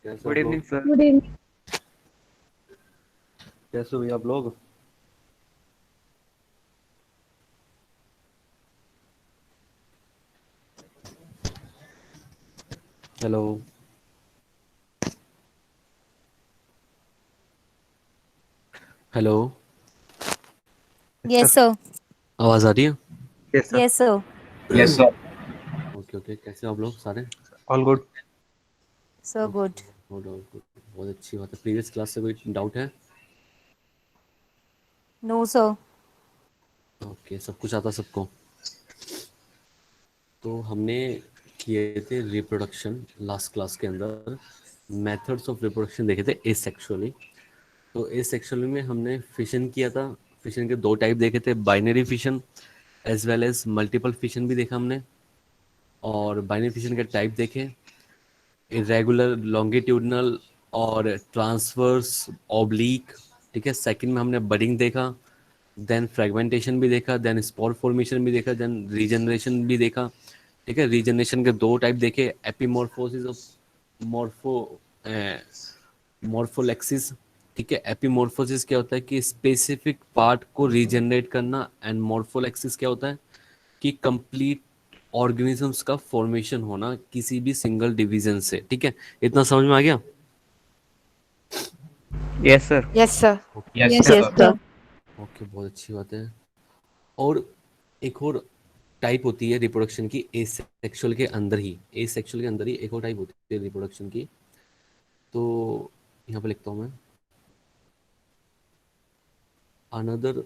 कैसे गुड आप इवनिंग लोग? सर। Good evening. कैसे हो भैया आप लोग? Hello. Hello. Sir. Yes sir. आवाज़ आ रही है? Yes sir. Yes sir. Yes sir. Okay okay, कैसे हो आप लोग सारे? All good. So good. Good good, बहुत अच्छी बात है। प्रीवियस क्लास से कोई डाउट है? No sir. ओके, सब कुछ आता सबको? तो हमने किए थे रिप्रोडक्शन लास्ट क्लास के अंदर, मेथड्स ऑफ रिप्रोडक्शन देखे थे एसेक्सुअली। तो एसेक्सुअली में हमने फिशन किया था। फिशन के दो टाइप देखे थे, binary fission as well as multiple fission भी देखा हमने। और बाइनरी फिशन के टाइप देखे, इरेगुलर, लॉन्गिट्यूडनल और ट्रांसवर्स, ऑब्लिक। ठीक है, सेकंड में हमने बडिंग देखा, देन फ्रेगमेंटेशन भी देखा, देन स्पॉर फॉर्मेशन भी देखा, देन रीजनरेशन भी देखा। ठीक है, रीजनरेशन के दो टाइप देखे, एपिमॉर्फोसिस और मॉर्फो मॉर्फोलेक्सिस। ठीक है, एपिमॉर्फोसिस क्या होता है कि स्पेसिफिक पार्ट को रीजनरेट करना, एंड मॉर्फोलेक्सिस क्या होता है कि कंप्लीट ऑर्गेनिजम्स का फॉर्मेशन होना किसी भी सिंगल डिवीजन से। ठीक है, इतना समझ में आ गया? Yes sir. Yes sir. Yes yes sir. Sir. Okay, बहुत अच्छी बात है। और एक और टाइप होती है रिप्रोडक्शन की एसेक्सुअल के अंदर ही, एसेक्सुअल के अंदर ही एक और टाइप होती है रिप्रोडक्शन की। तो यहाँ पे लिखता हूँ मैं, अनदर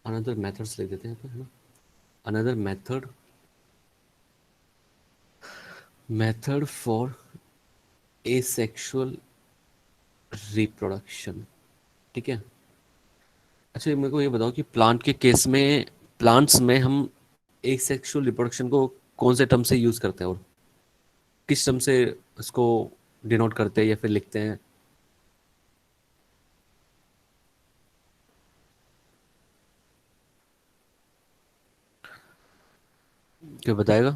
अनदर मेथड्स लिख देते हैं यहाँ पे, है ना? Another method for asexual reproduction. ठीक है। अच्छा, मेरे को ये बताओ कि प्लांट के केस में, प्लांट्स में हम एसेक्सुअल रिप्रोडक्शन को कौन से टर्म से यूज करते हैं, और किस टर्म से इसको डिनोट करते हैं या फिर लिखते हैं? क्या बताएगा?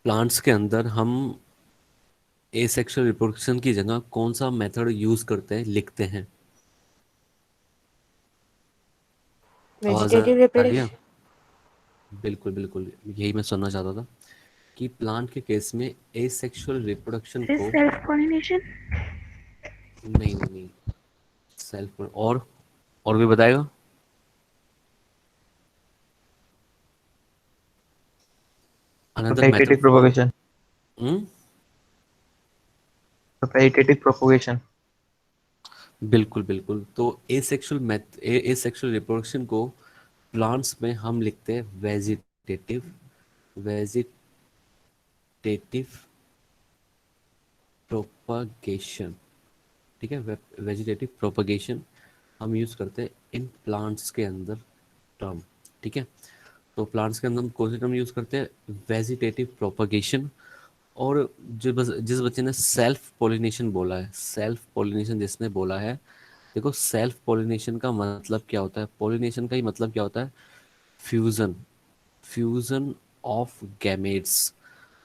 प्लांट्स के अंदर हम एसेक्सुअल रिप्रोडक्शन की जगह कौन सा मेथड यूज करते हैं, लिखते हैं? आवाज आ वेजिटेटिव रही है? रिप्रोडक्शन। बिल्कुल बिल्कुल, यही मैं सुनना चाहता था कि प्लांट के केस में एसेक्सुअल रिप्रोडक्शन को, सेल्फ पॉलिनेशन। नहीं नहीं नहीं, सेल्फ और भी बताएगा? Another method propagative for, propagation. Propagative propagation. बिल्कुल बिल्कुल। तो एसेक्सुअल रिप्रोडक्शन को प्लांट्स में हम लिखते हैं वेजिटेटिव वेजिटेटिव प्रोपगेशन। ठीक है, वेजिटेटिव प्रोपगेशन हम यूज करते हैं इन प्लांट्स के अंदर टर्म। ठीक है, तो प्लांट्स के अंदर हम कौन से टर्म यूज करते हैं? Vegetative propagation. और जिस बच्चे ने सेल्फ पोलिनेशन बोला है, सेल्फ पोलिनेशन जिसने बोला है, देखो सेल्फ पोलिनेशन का मतलब क्या होता है? पोलिनेशन का ही मतलब क्या होता है? Fusion, fusion of gametes.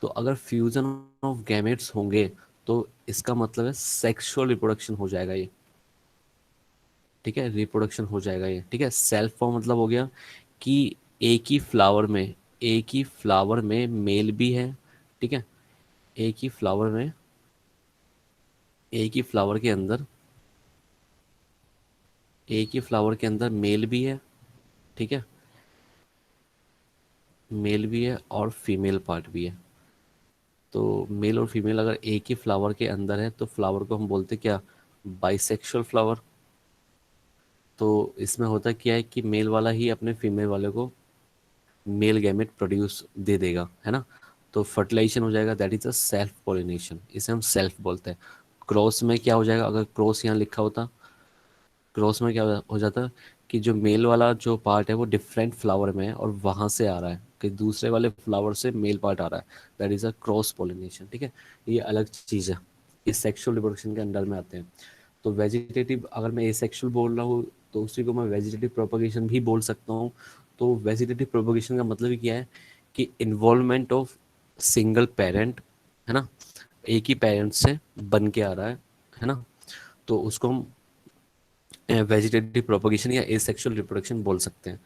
तो अगर फ्यूजन ऑफ गैमेट्स होंगे तो इसका मतलब है सेक्सुअल रिप्रोडक्शन हो जाएगा ये। ठीक है, रिप्रोडक्शन हो जाएगा ये। ठीक है, सेल्फ फॉर्म मतलब हो गया कि एक ही फ्लावर में मेल भी है। ठीक है, एक ही फ्लावर में, एक ही फ्लावर के अंदर, एक ही फ्लावर के अंदर मेल भी है। ठीक है, मेल भी है और फीमेल पार्ट भी है। तो मेल और फीमेल अगर एक ही फ्लावर के अंदर है तो फ्लावर को हम बोलते क्या? Bisexual flower. तो इसमें होता क्या है कि मेल वाला ही अपने फीमेल वाले को मेल गैमेट प्रोड्यूस दे देगा, है ना? तो फर्टिलाइजेशन हो जाएगा, that is a self pollination, इसे हम सेल्फ बोलते हैं। क्रॉस में क्या हो जाएगा? अगर क्रॉस यहाँ लिखा होता, क्रॉस में क्या हो जाता कि जो मेल वाला जो पार्ट है वो डिफरेंट फ्लावर में है और वहां से आ रहा है कि दूसरे वाले फ्लावर से मेल पार्ट आ रहा है, that is a cross pollination. ठीक है, ये अलग चीज़ है, ये सेक्सुअल रिप्रोडक्शन के अंडर में आते हैं। तो वेजिटेटिव, अगर मैं एसेक्सुअल बोल रहा हूँ तो उसी को मैं वेजिटेटिव प्रोपगेशन भी बोल सकता हूँ। तो वेजिटेटिव प्रोपगेशन का मतलब ही क्या है कि इन्वॉल्वमेंट ऑफ सिंगल पेरेंट, है ना, एक ही पेरेंट से बन के आ रहा है ना, तो उसको हम वेजिटेटिव प्रोपगेशन या एसेक्सुअल रिप्रोडक्शन बोल सकते हैं।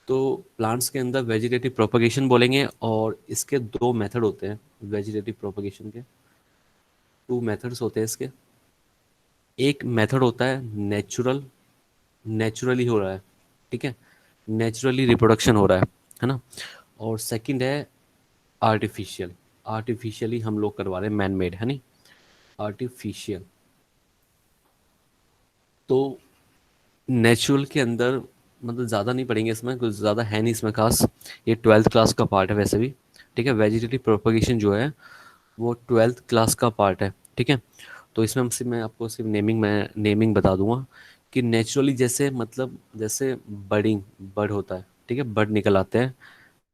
तो प्लांट्स के अंदर वेजिटेटिव प्रोपगेशन बोलेंगे, और इसके दो मेथड होते हैं वेजिटेटिव प्रोपगेशन के। टू मेथड्स होते हैं इसके। एक मेथड होता है नेचुरल, नेचुरली हो रहा है, ठीक है, नेचुरली रिप्रोडक्शन हो रहा है ना। और सेकंड है आर्टिफिशियल, आर्टिफिशियली हम लोग करवा रहे हैं, मैन मेड, है नहीं, आर्टिफिशियल। तो नेचुरल के अंदर मतलब ज़्यादा नहीं पढ़ेंगे इसमें, कुछ ज़्यादा है नहीं इसमें खास, ये 12th क्लास का पार्ट है वैसे भी, ठीक है। वेजिटेटिव प्रोपगेशन जो है वो 12th क्लास का पार्ट है, ठीक है। तो इसमें सिर्फ मैं आपको सिर्फ नेमिंग बता दूंगा कि नेचुरली जैसे मतलब जैसे बर्डिंग, बर्ड होता है, ठीक है, बर्ड निकल आते हैं।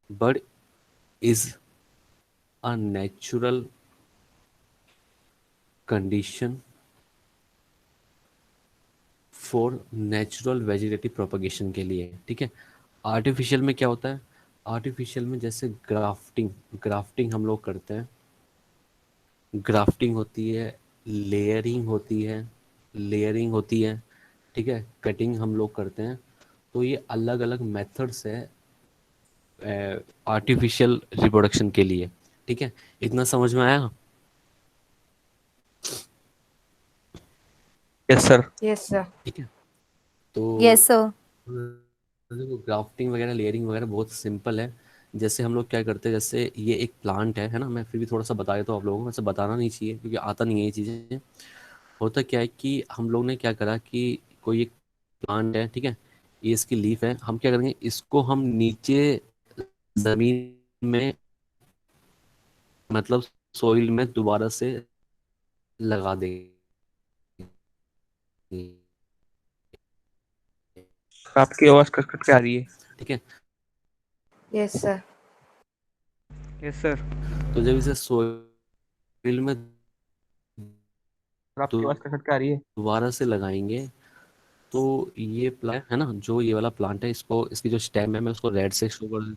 Bird is a natural condition for natural vegetative propagation के लिए, ठीक है। आर्टिफिशियल में क्या होता है, आर्टिफिशियल में जैसे ग्राफ्टिंग, ग्राफ्टिंग हम लोग करते हैं, ग्राफ्टिंग होती है, लेयरिंग होती है, लेयरिंग होती है, ठीक है, कटिंग हम लोग करते हैं। तो ये अलग अलग मेथड्स है आर्टिफिशियल रिप्रोडक्शन के लिए, ठीक है। इतना समझ में आया? Yes, sir. Yes, sir. ठीक है। तो Yes, sir. देखो ग्राफ्टिंग वगैरह लेयरिंग वगैरह बहुत सिंपल है। जैसे हम लोग क्या करते हैं, जैसे ये एक प्लांट है ना, मैं फिर भी थोड़ा सा बता देता हूँ आप लोगों को, वैसे बताना नहीं चाहिए क्योंकि आता नहीं है ये चीज़ें। होता क्या है कि हम लोग ने क्या करा कि कोई एक प्लांट है, ठीक है, ये इसकी लीफ है, हम क्या करेंगे, इसको हम नीचे जमीन में मतलब सोइल में दोबारा से लगा देंगे, आपकी आवाज कट कट के आ रही है। ठीक है। Yes, sir. Yes, sir. तो जब इसे सोइल में और आपकी आवाज कट कट के आ रही है। दोबारा से लगाएंगे, तो ये प्लांट है ना, जो ये वाला प्लांट है, इसको इसकी जो स्टेम है मैं उसको रेड से शो कर,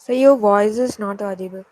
So your voice is not audible.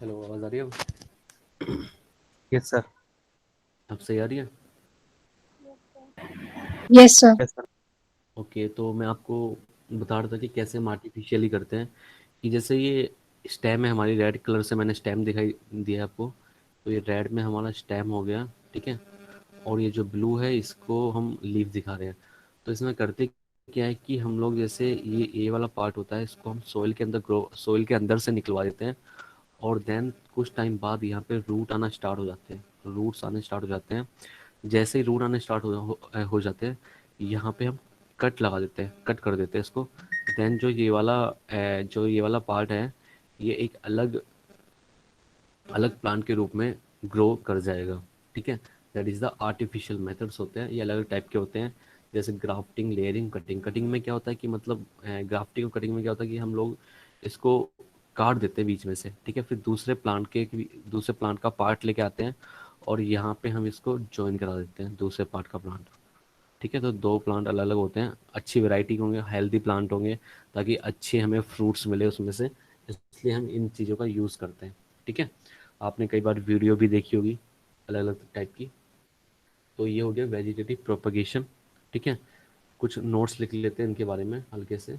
Hello, आवाज़ आ रही है यस सर। अब सही आ रही है? Yes sir. Yes sir. Okay, तो मैं आपको बता रहा था कि कैसे हम आर्टिफिशियली करते हैं। कि जैसे ये स्टेम है हमारी, रेड कलर से मैंने स्टेम दिखाई दिया आपको। तो ये रेड में हमारा स्टेम हो गया, ठीक है। और ये जो ब्लू है इसको हम लीफ दिखा रहे हैं। तो इसमें करते क्या है कि हम लोग जैसे ये वाला पार्ट होता है, इसको हम सॉइल के अंदर से निकलवा देते हैं। और देन कुछ टाइम बाद यहाँ पे रूट आना स्टार्ट हो जाते हैं, रूट्स आने स्टार्ट हो जाते हैं। जैसे ही रूट आने स्टार्ट हो जाते हैं, यहाँ पे हम कट लगा देते हैं, कट कर देते हैं इसको। देन जो ये वाला पार्ट है, ये एक अलग अलग प्लांट के रूप में ग्रो कर जाएगा, ठीक है। That is the artificial methods होते हैं, ये अलग अलग टाइप के होते हैं। जैसे ग्राफ्टिंग, लेयरिंग, कटिंग। कटिंग में क्या होता है कि मतलब ग्राफ्टिंग और कटिंग में क्या होता है कि हम लोग इसको काट देते हैं बीच में से, ठीक है। फिर दूसरे प्लांट का पार्ट लेके आते हैं और यहाँ पे हम इसको जॉइन करा देते हैं दूसरे पार्ट का प्लांट, ठीक है। तो दो प्लांट अलग अलग होते हैं, अच्छी वैरायटी के होंगे, हेल्दी प्लांट होंगे, ताकि अच्छे हमें फ्रूट्स मिले उसमें से। इसलिए हम इन चीज़ों का यूज़ करते हैं, ठीक है। आपने कई बार वीडियो भी देखी होगी अलग अलग टाइप की। तो ये हो गया वेजिटेटिव प्रोपगेशन, ठीक है। कुछ नोट्स लिख लेते हैं इनके बारे में हल्के से।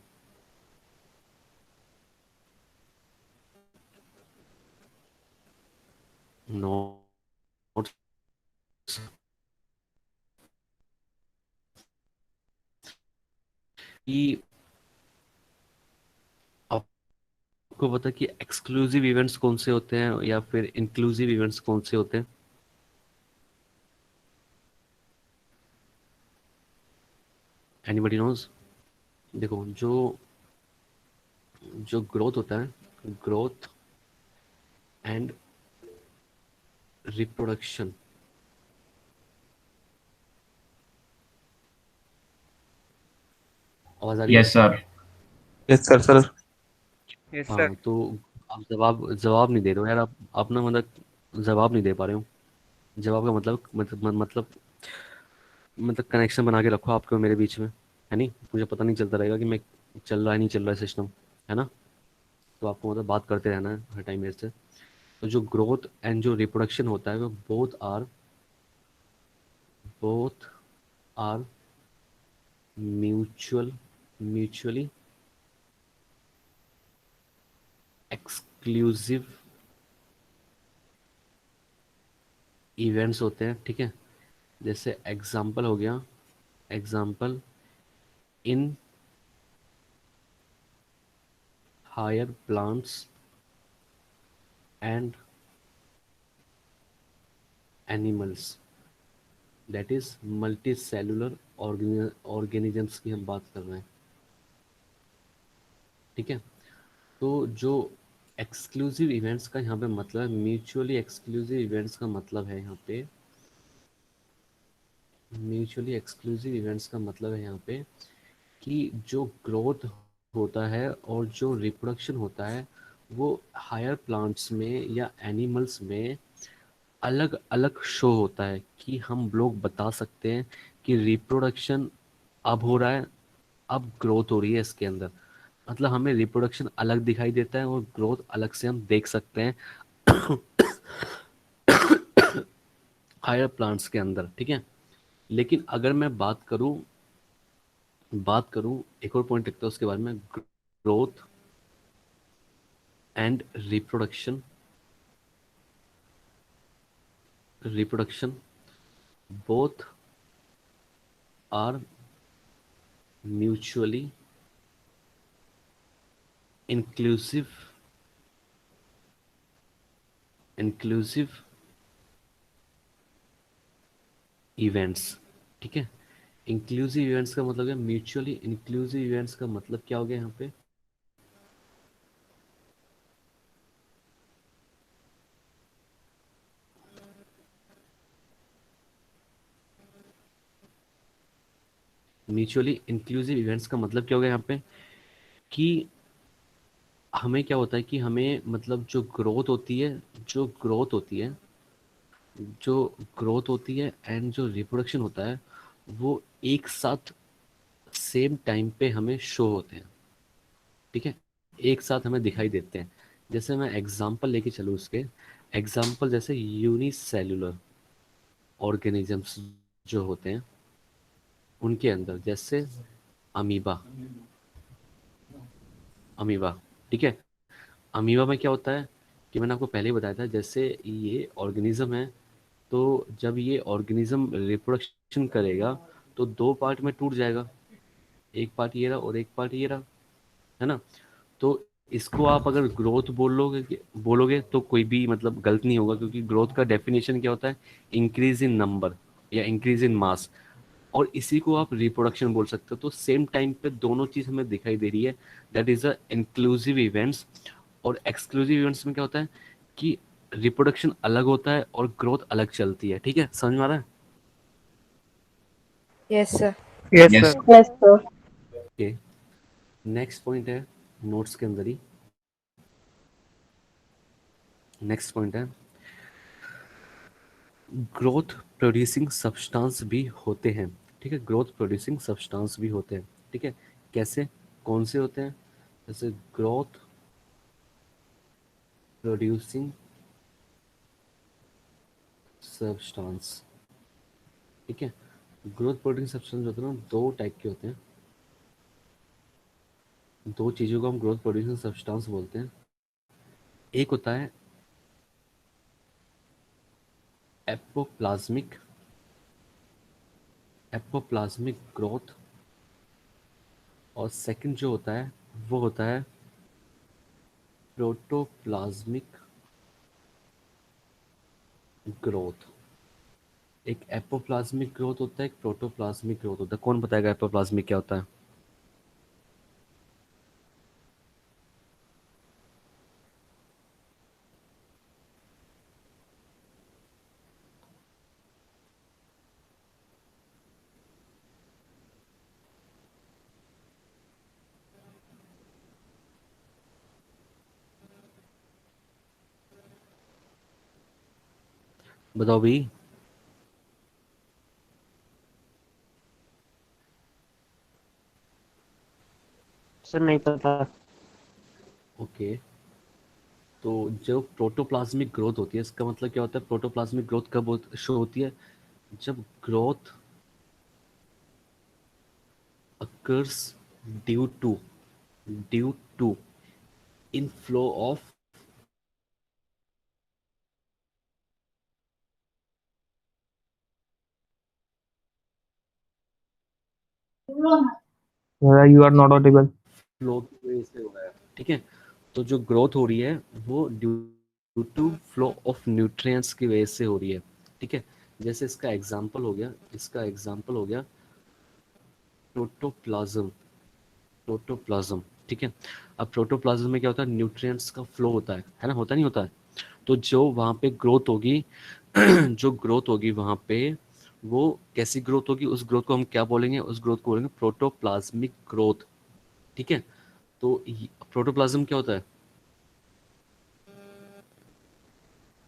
नोट्स कि आपको पता है कि एक्सक्लूसिव इवेंट्स कौन से होते हैं या फिर इंक्लूसिव इवेंट्स कौन से होते हैं? Anybody knows? देखो, जो जो ग्रोथ होता है, ग्रोथ एंड रिप्रोडक्शन। आवाज आ रही है? Yes sir. Yes sir sir. Yes sir. हाँ, तो आप जवाब जवाब नहीं दे रहे हो यार। आप ना मतलब जवाब नहीं दे पा रहे हो। जवाब का मतलब कनेक्शन बना के रखो आपके और मेरे बीच में, है नहीं? मुझे पता नहीं चलता रहेगा कि मैं चल रहा है नहीं चल रहा है सिस्टम, है ना? तो आपको मतलब बात करते रहना है हर टाइम मेरे से। तो जो ग्रोथ एंड जो रिप्रोडक्शन होता है वो both are mutually exclusive events होते हैं, ठीक है। जैसे एग्जाम्पल हो गया, example in higher plants and animals, that is multicellular organisms की हम बात कर रहे हैं, ठीक है। तो जो एक्सक्लूसिव इवेंट्स का यहाँ पे मतलब है, म्यूचुअली एक्सक्लूसिव इवेंट्स का मतलब है यहाँ पे, म्यूचुअली एक्सक्लूसिव इवेंट्स का मतलब है यहाँ पे कि जो ग्रोथ होता है और जो रिप्रोडक्शन होता है वो हायर प्लांट्स में या एनिमल्स में अलग अलग शो होता है। कि हम लोग बता सकते हैं कि रिप्रोडक्शन अब हो रहा है, अब ग्रोथ हो रही है इसके अंदर। मतलब हमें रिप्रोडक्शन अलग दिखाई देता है और ग्रोथ अलग से हम देख सकते हैं हायर प्लांट्स के अंदर, ठीक है। लेकिन अगर मैं बात करूं एक और पॉइंट रखता हूं उसके बारे में, growth and reproduction both are mutually inclusive inclusive events, ठीक है। इंक्लूसिव इवेंट्स का मतलब है म्यूचुअली इंक्लूसिव इवेंट्स का मतलब क्या हो गया यहाँ पे? म्यूचुअली इंक्लूसिव इवेंट्स का मतलब क्या हो गया यहाँ पे कि हमें क्या होता है कि हमें मतलब जो ग्रोथ होती है जो ग्रोथ होती है एंड जो रिप्रोडक्शन होता है वो एक साथ सेम टाइम पे हमें शो होते हैं, ठीक है। एक साथ हमें दिखाई देते हैं। जैसे मैं एग्जांपल लेके चलूँ उसके, एग्जांपल जैसे यूनिसेल्युलर ऑर्गेनिजम्स जो होते हैं उनके अंदर, जैसे अमीबा, अमीबा, ठीक है। अमीबा में क्या होता है कि मैंने आपको पहले ही बताया था, जैसे ये ऑर्गेनिज्म है, तो जब ये ऑर्गेनिज्म रिप्रोडक्शन करेगा तो दो पार्ट में टूट जाएगा, एक पार्ट ये रहा और एक पार्ट ये रहा, है ना। तो इसको आप अगर ग्रोथ बोलोगे तो कोई भी मतलब गलत नहीं होगा, क्योंकि ग्रोथ का डेफिनेशन क्या होता है, इंक्रीज इन नंबर या इंक्रीज इन मास, और इसी को आप रिप्रोडक्शन बोल सकते हो। तो सेम टाइम पे दोनों चीज हमें दिखाई दे रही है, that is a inclusive events. और एक्सक्लूसिव इवेंट्स में क्या होता है कि रिप्रोडक्शन अलग होता है और ग्रोथ अलग चलती है, ठीक है, समझ में आ रहा है? Yes, sir. Yes, sir. Yes, sir. Okay, next point है नोट्स के अंदर ही, नेक्स्ट पॉइंट है ग्रोथ प्रोड्यूसिंग सब्सटेंस भी होते हैं, ठीक है, ग्रोथ प्रोड्यूसिंग सब्सटेंस भी होते हैं, ठीक है। कैसे, कौन से होते हैं? जैसे ग्रोथ प्रोड्यूसिंग सब्सटेंस, ठीक है। ग्रोथ प्रोड्यूसिंग सब्सटेंस होते हैं ना, दो टाइप के होते हैं, दो चीज़ों को हम ग्रोथ प्रोड्यूसिंग सब्सटेंस बोलते हैं। एक होता है एपोप्लाज्मिक, एपोप्लाज्मिक ग्रोथ, और सेकंड जो होता है वो होता है प्रोटोप्लाज्मिक ग्रोथ। एक एपोप्लाज्मिक ग्रोथ होता है, एक प्रोटोप्लाज्मिक ग्रोथ होता है। कौन बताएगा एपोप्लाज्मिक क्या होता है? बताओ भाई। सर नहीं पता। ओके, तो जो प्रोटोप्लाज्मिक ग्रोथ होती है, इसका मतलब क्या होता है, प्रोटोप्लाज्मिक ग्रोथ कब शो होती है? जब growth occurs due to due to inflow of You are not audible. Flow की वजह से हो रहा है, ठीक है। तो जो ग्रोथ हो रही है वो due to flow of nutrients की वजह से हो रही है, ठीक है। जैसे इसका एग्जांपल हो गया, इसका एग्जांपल हो गया प्रोटोप्लाज्म, प्रोटोप्लाज्म, ठीक है। अब प्रोटोप्लाज्म में क्या होता है, न्यूट्रिएंट्स का फ्लो होता है ना, होता नहीं होता है? तो जो वहाँ पे ग्रोथ होगी जो ग्रोथ होगी वहाँ पे, वो कैसी ग्रोथ होगी, उस ग्रोथ को हम क्या बोलेंगे, उस ग्रोथ को बोलेंगे प्रोटोप्लाज्मिक ग्रोथ, ठीक है। तो प्रोटोप्लाज्म क्या होता है,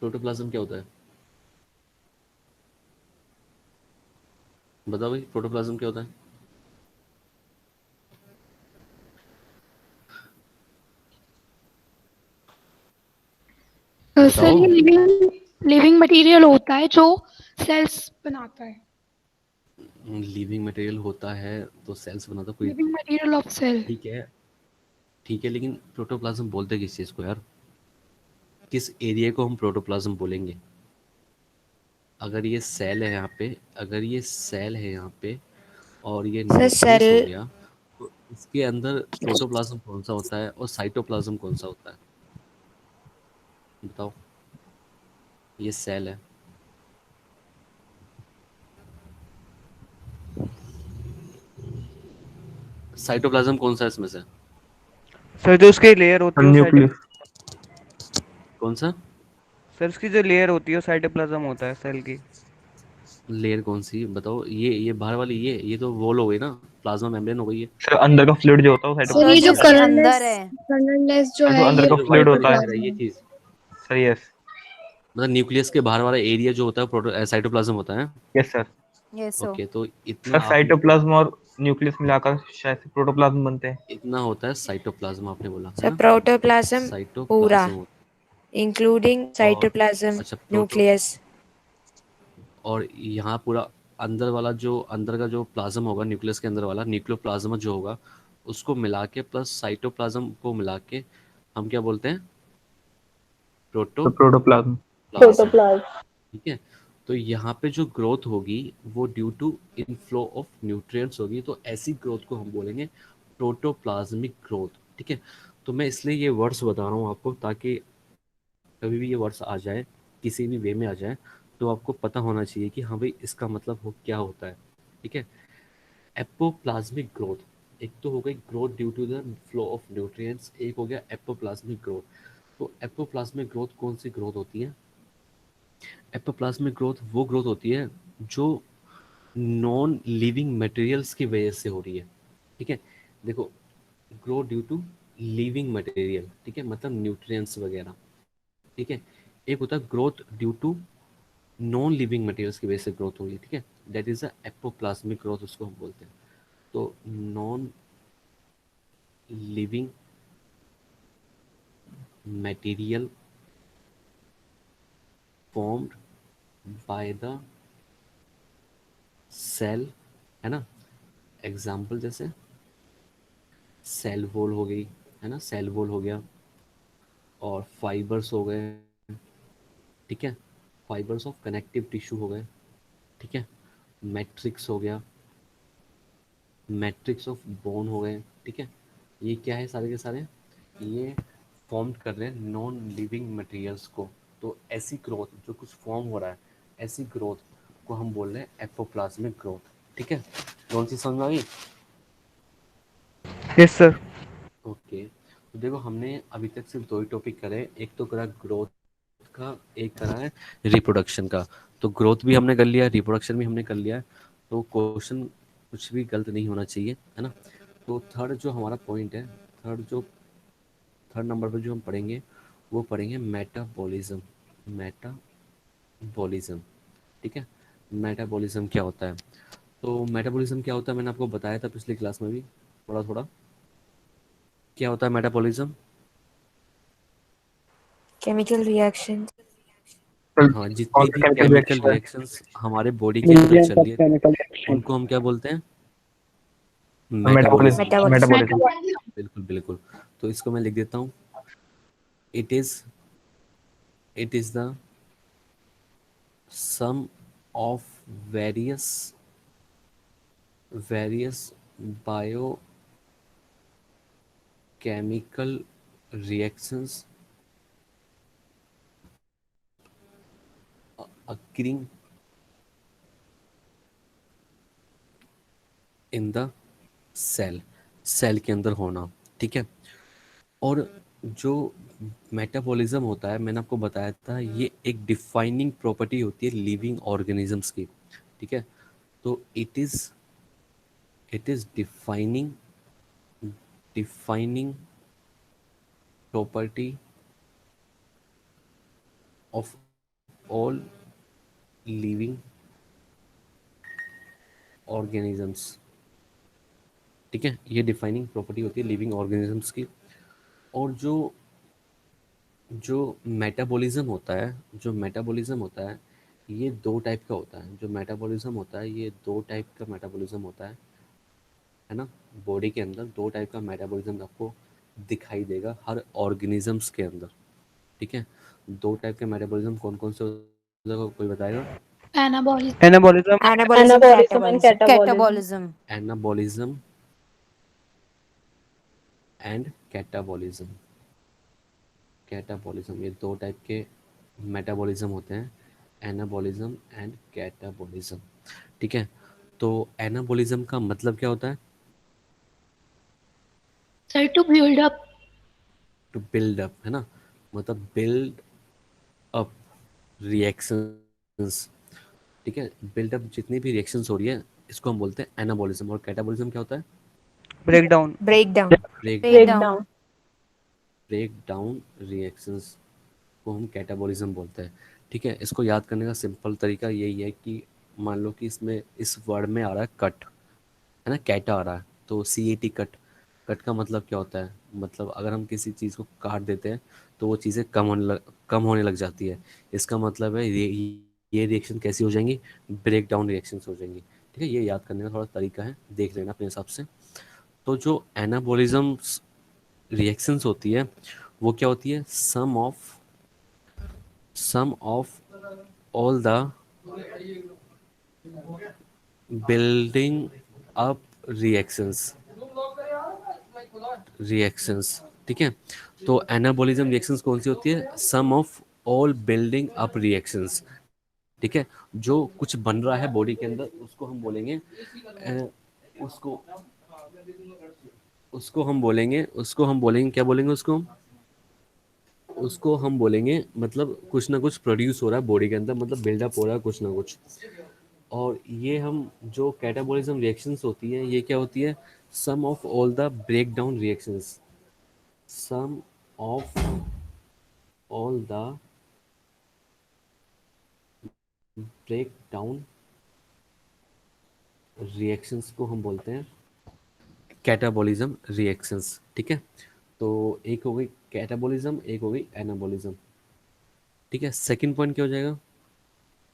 प्रोटोप्लाज्म क्या होता है, बताओ भाई, प्रोटोप्लाज्म क्या होता है? सर बताओ। ये लिविंग लिविंग मटेरियल होता है जो सेल्स बनाता है। लिविंग मटेरियल होता है तो सेल्स बनाता कोई, लिविंग मटेरियल ऑफ सेल। ठीक है, ठीक है, लेकिन प्रोटोप्लाज्म बोलते किस चीज़ को यार, किस एरिया को हम प्रोटोप्लाज्म बोलेंगे? अगर ये सेल है यहाँ पे, अगर ये सेल है यहाँ पे और ये Sir, न्यूक्लियस हो cell. गया, तो इसके अंदर प्रोटोप्लाज्म कौन सा होता है और साइटोप्लाज्म कौन सा होता है? बताओ। ये सेल है, साइटोप्लाज्म कौन सा है इसमें से? सर जो उसकी लेयर होती है वो साइटो कौन सा सर उसकी जो लेयर होती है वो साइटोप्लाज्म होता है सेल की। लेयर, कौन सी बताओ? ये बाहर वाली, ये तो वॉल हो गई ना, प्लाज्मा मेम्ब्रेन हो गई है। सर अंदर का फ्लूइड जो होता है वो Sir, और ये ये जो जो साइटोप्लाज्म। कलरलेस अंदर है, कलरलेस जो जो है अंदर ये का ये जो फ्लूइड व्हाइट वाली होता है। लेयर है, ये प्रोटोप्लाज्म है। चीज, सर यस। मतलब न्यूक्लियस के बाहर वाला एरिया जो होता है प्रोटो साइटोप्लाज्म होता है। Yes sir. Yes, sir. Okay, तो इतना सर आप, साइटोप्लाज्म और न्यूक्लियस मिलाकर शायद से प्रोटोप्लाज्म बनते हैं। इतना होता है साइटोप्लाज्म, आपने बोला है Sir, ना, protoplasm पूरा, साइटोप्लाज्म including और cytoplasm, अच्छा nucleus. और यहाँ पूरा अंदर का जो प्लाज्म होगा, न्यूक्लियस के अंदर वाला न्यूक्लियोप्लाज्म जो होगा, उसको मिला के प्लस साइटोप्लाज्म को मिला के हम क्या बोलते हैं, तो प्रोटोप्लाज्म। प्रोटोप्लाज्म। ठीक है, तो यहाँ पे जो ग्रोथ होगी वो due to inflow of nutrients होगी, तो ऐसी ग्रोथ को हम बोलेंगे प्रोटोप्लाज्मिक ग्रोथ। ठीक है, तो मैं इसलिए ये वर्ड्स बता रहा हूँ आपको, ताकि कभी भी ये वर्ड्स आ जाए, किसी भी वे में आ जाए, तो आपको पता होना चाहिए कि हाँ भाई इसका मतलब हो क्या होता है। ठीक है, एपोप्लाज्मिक ग्रोथ, एक तो हो गई growth due to the flow of nutrients, एक हो गया एपोप्लाज्मिक ग्रोथ। तो एपोप्लाज्मिक ग्रोथ कौन सी ग्रोथ होती है? एपोप्लाज्मिक ग्रोथ वो ग्रोथ होती है जो नॉन लिविंग मटेरियल्स की वजह से हो रही है। ठीक है, देखो, grow due to living material, ठीक है, मतलब न्यूट्रिएंट्स वगैरह। ठीक है, एक होता है growth due to non living materials की वजह से ग्रोथ हो रही है। ठीक है, that is a apoplasmic growth, उसको हम बोलते हैं। तो non living material formed by the cell, है ना, एग्जाम्पल जैसे सेल वॉल हो गई, है ना, सेल वॉल हो गया, और फाइबर्स हो गए। ठीक है, फाइबर्स ऑफ कनेक्टिव टिश्यू हो गए। ठीक है, मैट्रिक्स हो गया, मैट्रिक्स ऑफ बोन हो गए। ठीक है, ये क्या है, सारे के सारे ये फॉर्म कर रहे हैं नॉन लिविंग मटेरियल्स को। तो ऐसी ग्रोथ जो कुछ फॉर्म हो रहा है, ऐसी ग्रोथ को हम बोल रहे हैं एपोप्लाज्मिक ग्रोथ। ठीक है, कौन सी समझ में आ गई? Yes sir. ओके, तो देखो हमने अभी तक सिर्फ दो ही टॉपिक करे, एक तो करा ग्रोथ का, एक करा है रिप्रोडक्शन का। तो ग्रोथ भी हमने कर लिया, रिप्रोडक्शन भी हमने कर लिया है, तो क्वेश्चन कुछ भी गलत नहीं होना चाहिए, है ना। तो थर्ड जो हमारा पॉइंट है, थर्ड नंबर पर जो हम पढ़ेंगे वो पढ़ेंगे मेटाबॉलिज्म। मेटाबॉलिज्म, ठीक है, मेटाबॉलिज्म क्या होता है? तो मेटाबॉलिज्म क्या होता है मैंने आपको बताया था पिछली क्लास में भी थोड़ा थोड़ा। क्या होता है मेटाबॉलिज्म? Chemical reaction. हाँ, ऑल जितनी द भी केमिकल केमिकल रिएक्शन, रिएक्शंस हमारे बॉडी के अंदर मिलियंस चल ऑफ रही है, केमिकल रिएक्शन, उनको हम क्या बोलते हैं? मेटाबॉलिज्म। मेटाबॉलिज्म। Metabolism. मेटाबॉलिज्म। बिल्कुल बिल्कुल, तो इसको मैं लिख देता हूँ। It is it is the sum of various various biochemical reactions occurring in the cell, cell के अंदर होना। ठीक है, और जो मेटाबॉलिज्म होता है, मैंने आपको बताया था, ये एक डिफाइनिंग प्रॉपर्टी होती है लिविंग ऑर्गेनिजम्स की। ठीक है, तो it is defining property of all living organisms. ठीक है, ये डिफाइनिंग प्रॉपर्टी होती है लिविंग ऑर्गेनिजम्स की। और जो जो मेटाबॉलिज्म होता है, ये दो टाइप का होता है। जो मेटाबॉलिज्म होता है, ये दो टाइप का मेटाबॉलिज्म होता है ना। बॉडी के अंदर दो टाइप का मेटाबॉलिज्म आपको दिखाई देगा हर ऑर्गेनिजम्स के अंदर। ठीक है, दो टाइप के मेटाबॉलिज्म कौन कौन से होते हैं, कोई बताएगा? Anabolic. Anabolism. Anabolism, catabolism. Catabolism. Anabolism and catabolism. Catabolism, ये दो टाइप के मेटाबॉलिज्म होते हैं, एनाबॉलिज्म एंड कैटाबॉलिज्म। ठीक है, तो एनाबॉलिज्म का मतलब क्या होता है? Sir, to build up. To build up, है ना, मतलब बिल्ड अप रिएक्शंस। ठीक है, बिल्ड अप जितनी भी रिएक्शंस हो रही है, इसको हम बोलते हैं एनाबॉलिज्म। और कैटाबॉलिज्म क्या होता है? Break down. Breakdown. Break Breakdown. Break down reactions को हम कैटाबॉलिज्म बोलते हैं। ठीक है, इसको याद करने का सिंपल तरीका यही है कि मान लो कि इसमें इस वर्ड में आ रहा है कट, है ना, कैटा आ रहा है, तो CAT कट, कट का मतलब क्या होता है, मतलब अगर हम किसी चीज़ को काट देते हैं तो वो चीज़ें कम होने लग जाती है। इसका मतलब है ये रिएक्शन कैसी हो जाएंगी, ब्रेक डाउन रिएक्शंस हो जाएंगी। ठीक है, ये याद करने का थोड़ा तरीका है, देख लेना अपने हिसाब से। तो जो एनाबोलिज्म्स रिएक्शंस होती है वो क्या होती है, sum of all the building up reactions, reactions. ठीक है, तो एनाबोलिज्म रिएक्शंस कौन सी होती है, sum of all building up reactions. ठीक है, जो कुछ बन रहा है बॉडी के अंदर उसको हम बोलेंगे उसको उसको हम बोलेंगे क्या बोलेंगे उसको हम बोलेंगे, मतलब कुछ ना कुछ प्रोड्यूस हो रहा है बॉडी के अंदर, मतलब बिल्डअप हो रहा है कुछ ना कुछ। और ये हम जो कैटाबॉलिज्म रिएक्शंस होती है ये क्या होती है, sum of all the break down reactions, sum of all the break down reactions को हम बोलते हैं कैटाबॉलिज्म रिएक्शंस। ठीक है, तो एक हो गई कैटाबॉलिज्म, एक हो गई एनाबॉलिज्म। ठीक है, सेकंड पॉइंट क्या हो जाएगा,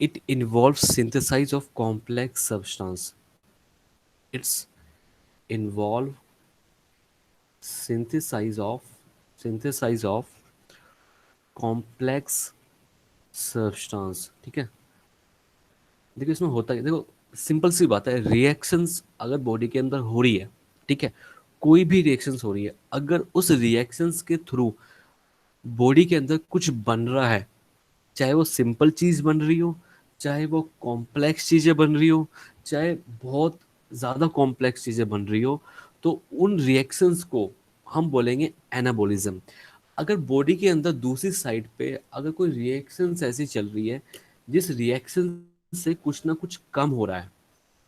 it involve synthesise of complex substance, it's involve synthesise of synthesise of complex substance. ठीक है, देखो इसमें होता है, देखो सिंपल सी बात है, रिएक्शंस अगर बॉडी के अंदर हो रही है, ठीक है, कोई भी रिएक्शंस हो रही है, अगर उस रिएक्शंस के थ्रू बॉडी के अंदर कुछ बन रहा है, चाहे वो सिंपल चीज बन रही हो, चाहे वो कॉम्प्लेक्स चीजें बन रही हो, चाहे बहुत ज्यादा कॉम्प्लेक्स चीजें बन रही हो, तो उन रिएक्शंस को हम बोलेंगे एनाबॉलिज्म। अगर बॉडी के अंदर दूसरी साइड पे अगर कोई रिएक्शंस ऐसी चल रही है जिस रिएक्शन से कुछ ना कुछ कम हो रहा है,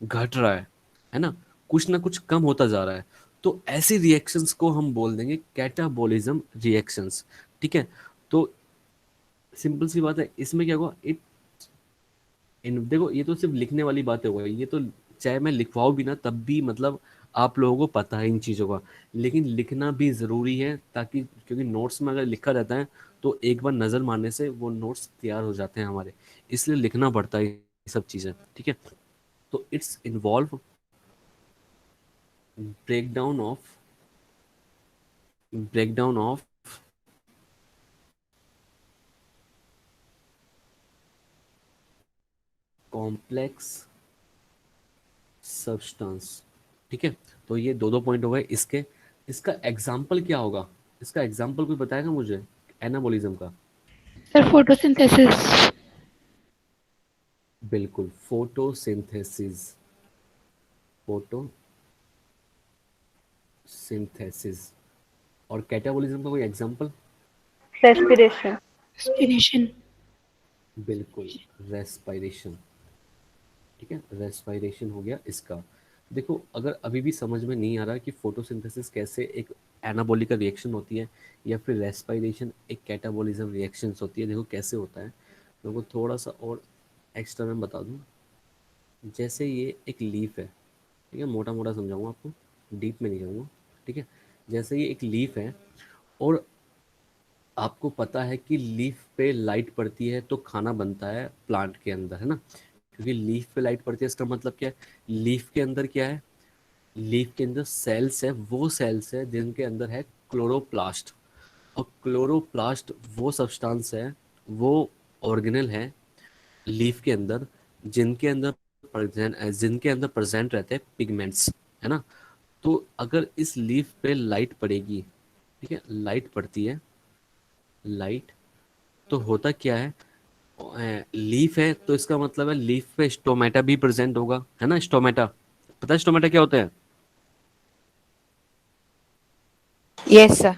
घट रहा है ना, कुछ ना कुछ कम होता जा रहा है, तो ऐसी रिएक्शंस को हम बोल देंगे कैटाबॉलिज्म रिएक्शंस। ठीक है, तो सिंपल सी बात है, इसमें क्या होगा, इट इन देखो ये तो सिर्फ लिखने वाली बातें हो गई, ये तो चाहे मैं लिखवाऊं भी ना तब भी मतलब आप लोगों को पता है इन चीज़ों का, लेकिन लिखना भी ज़रूरी है, ताकि क्योंकि नोट्स में अगर लिखा रहता है तो एक बार नज़र मारने से वो नोट्स तैयार हो जाते हैं हमारे, इसलिए लिखना पड़ता है ये सब चीज़ें। ठीक है, तो it's involve breakdown of breakdown of complex substance. ठीक है, तो ये दो दो पॉइंट हो गए इसके। इसका एग्जाम्पल क्या होगा, इसका एग्जाम्पल कोई बताएगा मुझे एनाबोलिज्म का। Sir photosynthesis. बिल्कुल, फोटोसिंथेसिस, फोटोसिंथेसिस। और कैटाबोलिज्म का कोई एग्जाम्पल। Respiration. रेस्पिरेशन। बिल्कुल, रेस्पिरेशन। ठीक है, रेस्पिरेशन हो गया इसका। देखो अगर अभी भी समझ में नहीं आ रहा कि फोटोसिंथेसिस कैसे एक एनाबॉलिक रिएक्शन होती है या फिर रेस्पिरेशन एक कैटाबॉलिज्म रिएक्शन होती है, देखो कैसे होता है, मैं को थोड़ा सा और एक्स्ट्रा मैं बता दूं। जैसे ये एक लीफ है, ठीक है, मोटा मोटा समझाऊंगा आपको, डीप में नहीं जाऊंगा। ठीक है, जैसे ये एक लीफ है और आपको पता है कि लीफ पे लाइट पड़ती है तो खाना बनता है प्लांट के अंदर, है ना, क्योंकि लीफ पे लाइट पड़ती है, इसका मतलब क्या है, लीफ के अंदर क्या है, लीफ के अंदर सेल्स है, वो सेल्स है जिनके अंदर है क्लोरोप्लास्ट। और क्लोरोप्लास्ट वो सब्सटेंस है, वो ऑर्गेनल है लीफ के अंदर जिनके अंदर प्रेजेंट रहते हैं पिगमेंट्स, है ना। तो अगर इस लीफ पे लाइट पड़ेगी, ठीक है, लाइट पड़ती है, लाइट, तो होता क्या है, लीफ है तो इसका मतलब है लीफ पे स्टोमेटा भी प्रेजेंट होगा, है ना, स्टोमेटा, पता है स्टोमेटा क्या होता है, Yes, sir.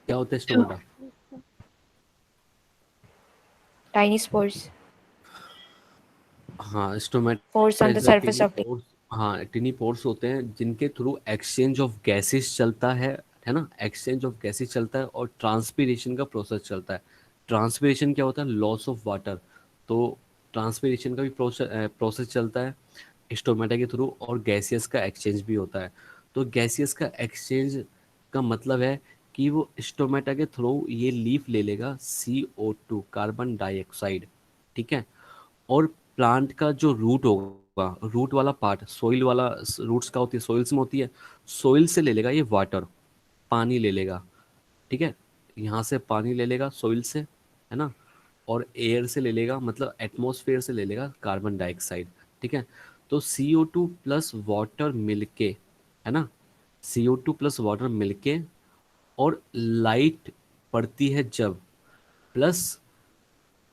क्या होता है स्टोमेटा। Tiny spores. हाँ, stomata Pores on the is a surface टिनी of the. Pores. हाँ, टिनी पोर्स होते हैं जिनके थ्रू एक्सचेंज ऑफ गैसेस चलता है ना, एक्सचेंज ऑफ गैसेस चलता है और ट्रांसपीरेशन का प्रोसेस चलता है। ट्रांसपीरेशन क्या होता है, लॉस ऑफ वाटर, तो ट्रांसपीरेशन का भी प्रोसेस चलता है। स्टोमेटा के थ्रू, और गैसियस का एक्सचेंज भी होता है। तो गैसियस का एक्सचेंज का मतलब है कि वो स्टोमेटा के थ्रू ये लीफ ले लेगा CO2, कार्बन डाइऑक्साइड, ठीक है। और प्लांट का जो रूट होगा, रूट वाला पार्ट, सोइल वाला, रूट्स का होती है, सोइल्स में होती है, सोइल से ले लेगा ये वाटर, पानी ले लेगा, ठीक है। यहाँ से पानी ले लेगा सोइल से, है ना। और एयर से ले लेगा, मतलब एटमॉस्फेयर से ले लेगा कार्बन डाइऑक्साइड, ठीक है। तो CO2 प्लस वाटर मिलके, है ना, CO2 प्लस वाटर मिलके, और लाइट पड़ती है जब, प्लस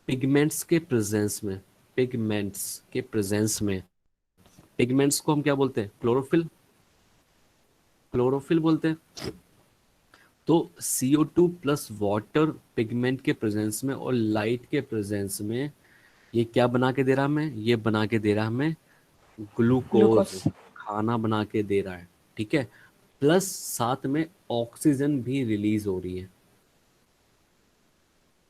पिगमेंट्स के प्रेजेंस में, पिगमेंट्स के प्रेजेंस में, पिगमेंट्स को हम क्या बोलते हैं, क्लोरोफिल, क्लोरोफिल बोलते हैं। तो CO2 प्लस वाटर पिगमेंट के प्रेजेंस में और लाइट के प्रेजेंस में ये क्या बना के दे रहा है हमें, ये बना के दे रहा है हमें ग्लूकोज, Glucose. खाना बना के दे रहा है, ठीक है। प्लस साथ में ऑक्सीजन भी रिलीज हो रही है,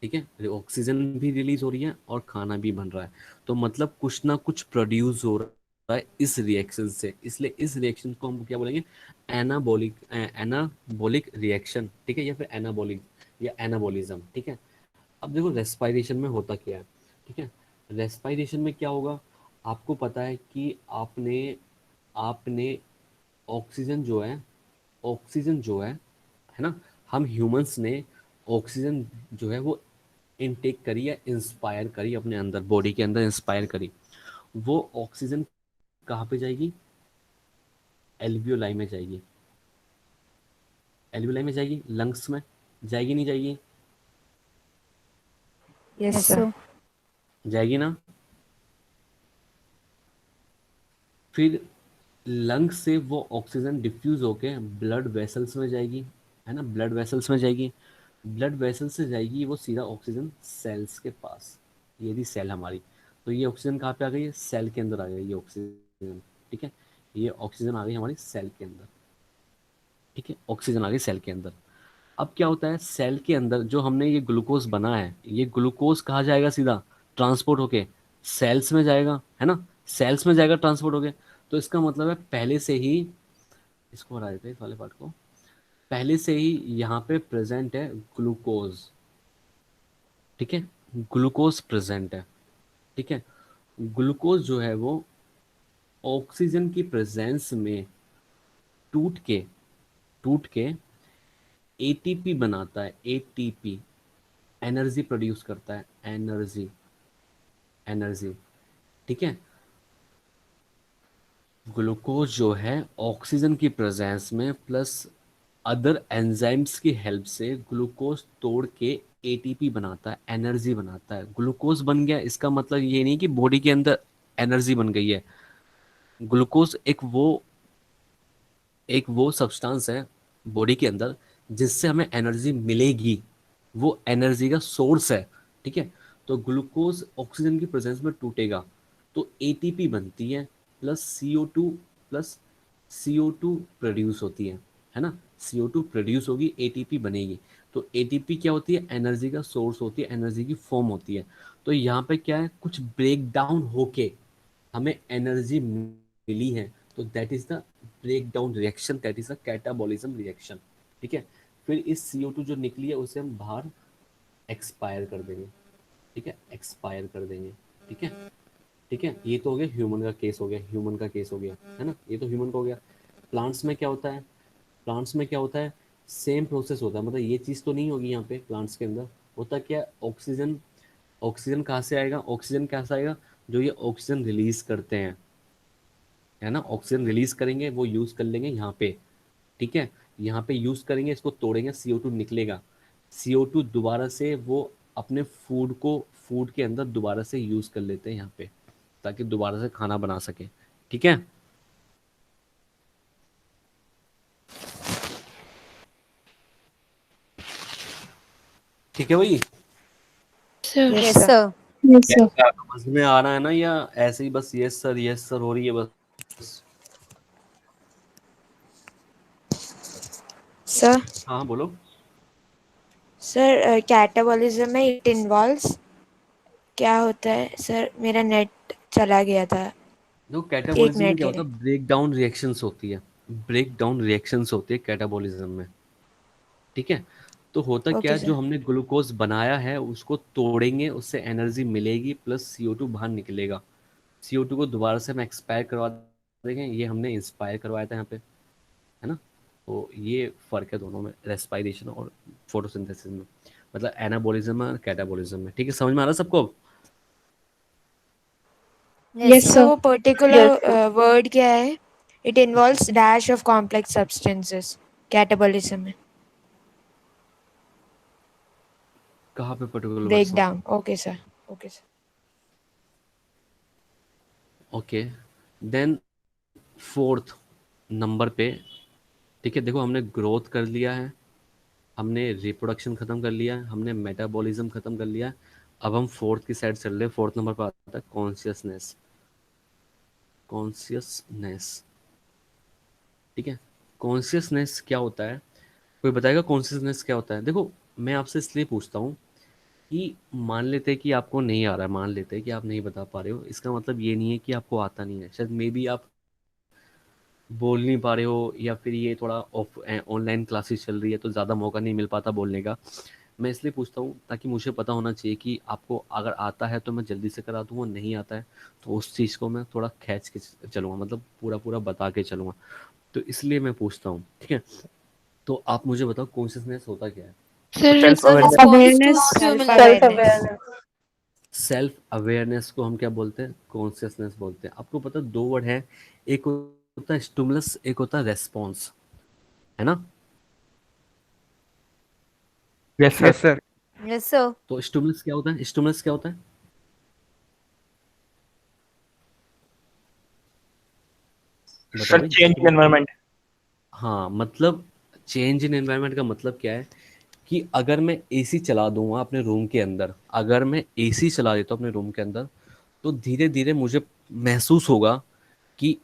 ठीक है, ऑक्सीजन भी रिलीज हो रही है और खाना भी बन रहा है। तो मतलब कुछ ना कुछ प्रोड्यूस हो रहा है इस रिएक्शन से, इसलिए इस रिएक्शन को हम क्या बोलेंगे, एनाबॉलिक, एनाबॉलिक रिएक्शन, ठीक है, या फिर एनाबॉलिक या एनाबॉलिज्म, ठीक है। अब देखो रेस्पायरेशन में होता क्या है, ठीक है। रेस्पायरेशन में क्या होगा, आपको पता है कि आपने आपने ऑक्सीजन जो है, ऑक्सीजन जो है ना, हम ह्यूमंस ने ऑक्सीजन जो है वो इनटेक करी या इंस्पायर करी, अपने अंदर बॉडी के अंदर इंस्पायर करी। वो ऑक्सीजन कहाँ पे जाएगी, एल्वियोलाई में जाएगी, एल्वियोलाई में जाएगी, लंग्स में जाएगी, नहीं जाएगी, Yes, Yes, sir. sir. जाएगी ना। फिर लंग्स से वो ऑक्सीजन डिफ्यूज होके ब्लड वेसल्स में जाएगी, है ना, ब्लड वेसल्स में जाएगी, ब्लड वेसल्स से जाएगी वो सीधा ऑक्सीजन सेल्स के पास। ये थी सेल हमारी। तो ये ऑक्सीजन कहाँ पे आ गई है, सेल के अंदर आ गई ये ऑक्सीजन, ठीक है। ये ऑक्सीजन आ गई हमारी सेल के अंदर, ठीक है, ऑक्सीजन आ गई सेल के अंदर। अब क्या होता है, सेल के अंदर जो हमने ये ग्लूकोज बना है, ये ग्लूकोज कहाँ जाएगा, सीधा ट्रांसपोर्ट होके सेल्स में जाएगा, है ना, सेल्स में जाएगा ट्रांसपोर्ट होके। तो इसका मतलब है पहले से ही, इसको हटा देते हैं इस वाले पार्ट को, पहले से ही यहाँ पे प्रेजेंट है ग्लूकोज, ठीक है, ग्लूकोज प्रेजेंट है, ठीक है। ग्लूकोज जो है वो ऑक्सीजन की प्रेजेंस में टूट के, टूट के ATP बनाता है, ATP, एनर्जी प्रोड्यूस करता है, एनर्जी, एनर्जी, ठीक है। ग्लूकोज जो है ऑक्सीजन की प्रेजेंस में प्लस अदर एंजाइम्स की हेल्प से ग्लूकोज तोड़ के ATP बनाता है, एनर्जी बनाता है। ग्लूकोज बन गया, इसका मतलब ये नहीं कि बॉडी के अंदर एनर्जी बन गई है। ग्लूकोज एक वो सब्सटेंस है बॉडी के अंदर जिससे हमें एनर्जी मिलेगी, वो एनर्जी का सोर्स है, ठीक है। तो ग्लूकोज ऑक्सीजन की प्रेजेंस में टूटेगा तो ATP बनती है, प्लस CO2 प्रोड्यूस होती है ना। CO2 प्रोड्यूस होगी, ATP बनेगी। तो ATP क्या होती है, एनर्जी का सोर्स होती है, एनर्जी की फॉर्म होती है। तो यहाँ पे क्या है, कुछ ब्रेक डाउन होके हमें एनर्जी मिली है, तो that is the break down reaction, that is the catabolism reaction, ठीक है। फिर इस CO2 जो निकली है उसे हम बाहर एक्सपायर कर देंगे, ठीक है, एक्सपायर कर देंगे, ठीक है, ठीक है। ये तो हो गया ह्यूमन का केस, हो गया ह्यूमन का केस, हो गया है ना, ये तो ह्यूमन का हो गया। प्लांट्स में क्या होता है, प्लांट्स में क्या होता है, सेम प्रोसेस होता है, मतलब ये चीज़ तो नहीं होगी यहाँ पे। प्लांट्स के अंदर होता क्या है, ऑक्सीजन, ऑक्सीजन कहाँ से आएगा, ऑक्सीजन कैसे आएगा, जो ये ऑक्सीजन रिलीज करते हैं, है ना, ऑक्सीजन रिलीज करेंगे, वो यूज कर लेंगे यहाँ पे, ठीक है। यहाँ पे यूज करेंगे, इसको तोड़ेंगे, CO2 निकलेगा, CO2 दोबारा से वो अपने फूड को, फूड के अंदर दोबारा से यूज कर लेते हैं यहाँ पे, ताकि दोबारा से खाना बना सके, ठीक है। ठीक है भाई, sir. Yes, Yes, sir. sir. Yes, sir. समझ में आ रहा है ना, या ऐसे ही बस यस सर हो रही है बस। Sir, हाँ बोलो। sir, catabolism में it involves क्या होता है सर, मेरा नेट चला गया था। देखो एक कैटाबॉलिज्म में मिनट क्या के होता लिए। है, ब्रेक डाउन रिएक्शंस होती है, ब्रेक डाउन रिएक्शंस होती है कैटाबॉलिज्म में, ठीक है। तो होता क्या ओके है, जो सर। हमने ग्लूकोज बनाया है उसको तोड़ेंगे, उससे एनर्जी मिलेगी प्लस CO2 बाहर निकलेगा। CO2 को दोबारा से हम एक्सपायर करवा देंगे, ये हमने इंस्पायर करवाया था यहाँ पे, है ना। तो ये फर्क है दोनों में, रेस्पायरेशन और फोटोसिंथेसिस में, मतलब एनाबॉलिज्म और कैटाबॉलिज्म में, ठीक है। समझ में आ रहा है सबको अब? Yes Yes, sir, sir. वो पर्टिकुलर वर्ड क्या है? It involves dash of complex substances catabolism में। कहाँ पे पर्टिकुलर ब्रेक वर्ड्स हैं? Down. Okay sir. Okay sir. Okay, then fourth number पे, ठीक है। देखो हमने ग्रोथ कर लिया है, हमने रिप्रोडक्शन खत्म कर लिया है, हमने मेटाबॉलिज्म खत्म कर लिया है। अब हम फोर्थ की साइड चल रहे हैं। फोर्थ नंबर पर आता है कॉन्शियसनेस। कॉन्शियसनेस, ठीक है। कॉन्शियसनेस क्या होता है? कोई बताएगा कॉन्शियसनेस क्या होता है? देखो मैं आपसे इसलिए पूछता हूँ कि मान लेते हैं कि आपको नहीं आ रहा है, मान लेते हैं कि आप नहीं बता पा रहे हो, इसका मतलब ये नहीं है कि आपको आता नहीं है। शायद मे बी आप बोल नहीं पा रहे हो, या फिर ये थोड़ा ऑफ ऑनलाइन क्लासेस चल रही है तो ज़्यादा मौका नहीं मिल पाता बोलने का। मैं इसलिए पूछता हूँ ताकि मुझे पता होना चाहिए कि आपको अगर आता है तो मैं जल्दी से करा दूंगा, नहीं आता है तो उस चीज़ को मैं थोड़ा खींच के चलूँगा, मतलब पूरा पूरा बता के चलूँगा। तो इसलिए मैं पूछता हूँ, ठीक है। तो आप मुझे बताओ कॉन्शियसनेस होता क्या है? Sir, self sir, awareness. Response to awareness to self मतलब अवेयरनेस। सेल्फ अवेयरनेस को हम क्या बोलते हैं? कॉन्शियसनेस बोलते हैं। आपको पता है दो वर्ड है, एक होता है स्टिमुलस, एक होता है रेस्पॉन्स, है ना। Yes sir. Yes sir. Yes sir. तो स्टिमुलस क्या होता है? स्टिमुलस क्या होता है? बताओ सर भाई, चेंज इन स्टिमुलस। एनवायरनमेंट। हाँ, मतलब चेंज इन एनवायरनमेंट का मतलब क्या है कि अगर मैं एसी चला दूंगा अपने रूम के अंदर, अगर मैं एसी चला देता हूँ अपने रूम के अंदर, तो धीरे धीरे मुझे महसूस होगा कि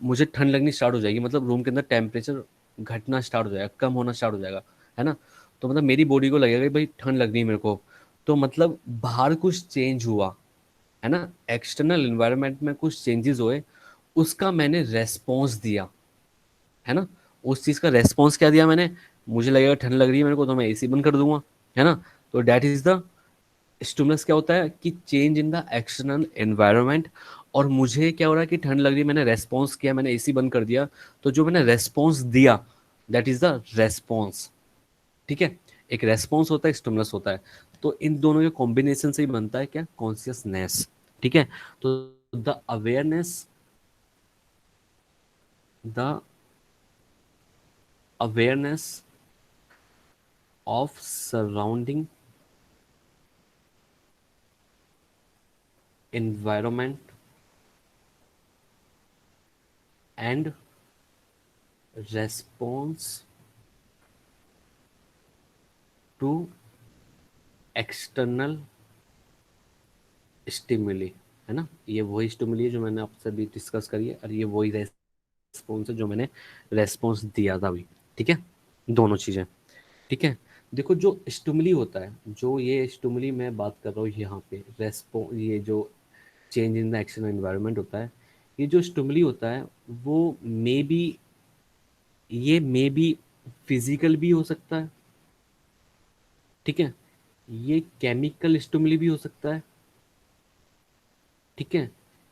मुझे ठंड लगनी स्टार्ट हो जाएगी, मतलब रूम के अंदर टेम्परेचर घटना स्टार्ट हो जाएगा, कम होना स्टार्ट हो जाएगा, है ना। तो मतलब मेरी बॉडी को लगेगा कि भाई ठंड लग रही है मेरे को, तो मतलब बाहर कुछ चेंज हुआ, है ना। एक्सटर्नल इन्वायरमेंट में कुछ चेंजेस हुए, उसका मैंने रेस्पॉन्स दिया, है ना। उस चीज़ का रेस्पॉन्स क्या दिया मैंने? मुझे लगेगा ठंड लग रही है मेरे को तो मैं एसी बंद कर दूंगा, है ना। तो डैट इज द स्टिमुलस। क्या होता है कि change in the external environment, और मुझे क्या हो रहा है कि ठंड लग रही है, मैंने रेस्पॉन्स किया, मैंने एसी बंद कर दिया, तो जो मैंने रेस्पॉन्स दिया दैट इज द रेस्पॉन्स, ठीक है। एक रेस्पॉन्स होता है, स्टिमुलस होता है, तो इन दोनों के कॉम्बिनेशन से ही बनता है क्या? कॉन्शियसनेस, ठीक है। तो the awareness, the awareness of surrounding environment and response to external stimuli, है ना। ये वही स्टिमुली है जो मैंने आपसे अभी डिस्कस करी है, और ये वही रेस्पॉन्स है जो मैंने रेस्पॉन्स दिया था अभी, ठीक है। दोनों चीज़ें, ठीक है। देखो जो स्टिमुली होता है, जो ये स्टिमुली मैं बात कर रहा हूँ यहाँ पे, रेस्पो ये जो change in the external environment होता है, ये जो स्टिमुली होता है वो मे बी, ये मे बी फिजिकल भी हो सकता है, ठीक है। ये केमिकल स्टिमुली भी हो सकता है, ठीक है।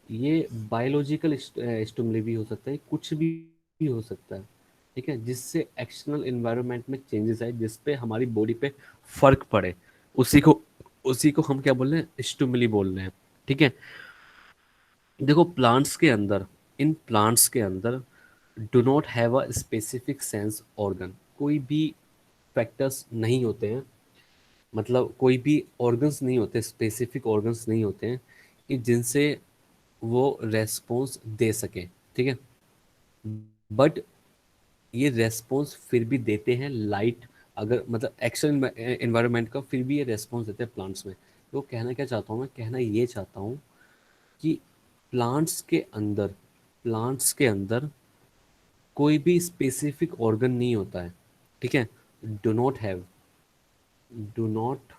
ये बायोलॉजिकल स्टिमुली भी हो सकता है, कुछ भी हो सकता है, ठीक है, जिससे एक्सटर्नल एनवायरनमेंट में चेंजेस आए, जिस पे हमारी बॉडी पे फर्क पड़े, उसी को हम क्या बोल रहे हैं? स्टिमुली बोल रहे हैं, ठीक है। देखो प्लांट्स के अंदर, इन प्लांट्स के अंदर do not have a specific sense organ, कोई भी फैक्टर्स नहीं होते हैं, मतलब कोई भी ऑर्गन्स नहीं होते, स्पेसिफिक ऑर्गन्स नहीं होते हैं कि जिनसे वो रेस्पॉन्स दे सकें, ठीक है। बट ये रेस्पॉन्स फिर भी देते हैं लाइट, अगर मतलब एक्शन एनवायरनमेंट का, फिर भी ये रेस्पॉन्स देते हैं प्लांट्स में। तो कहना क्या चाहता हूँ मैं? कहना ये चाहता हूँ कि प्लांट्स के अंदर, प्लांट्स के अंदर कोई भी स्पेसिफिक ऑर्गन नहीं होता है, ठीक है। Do not have, do not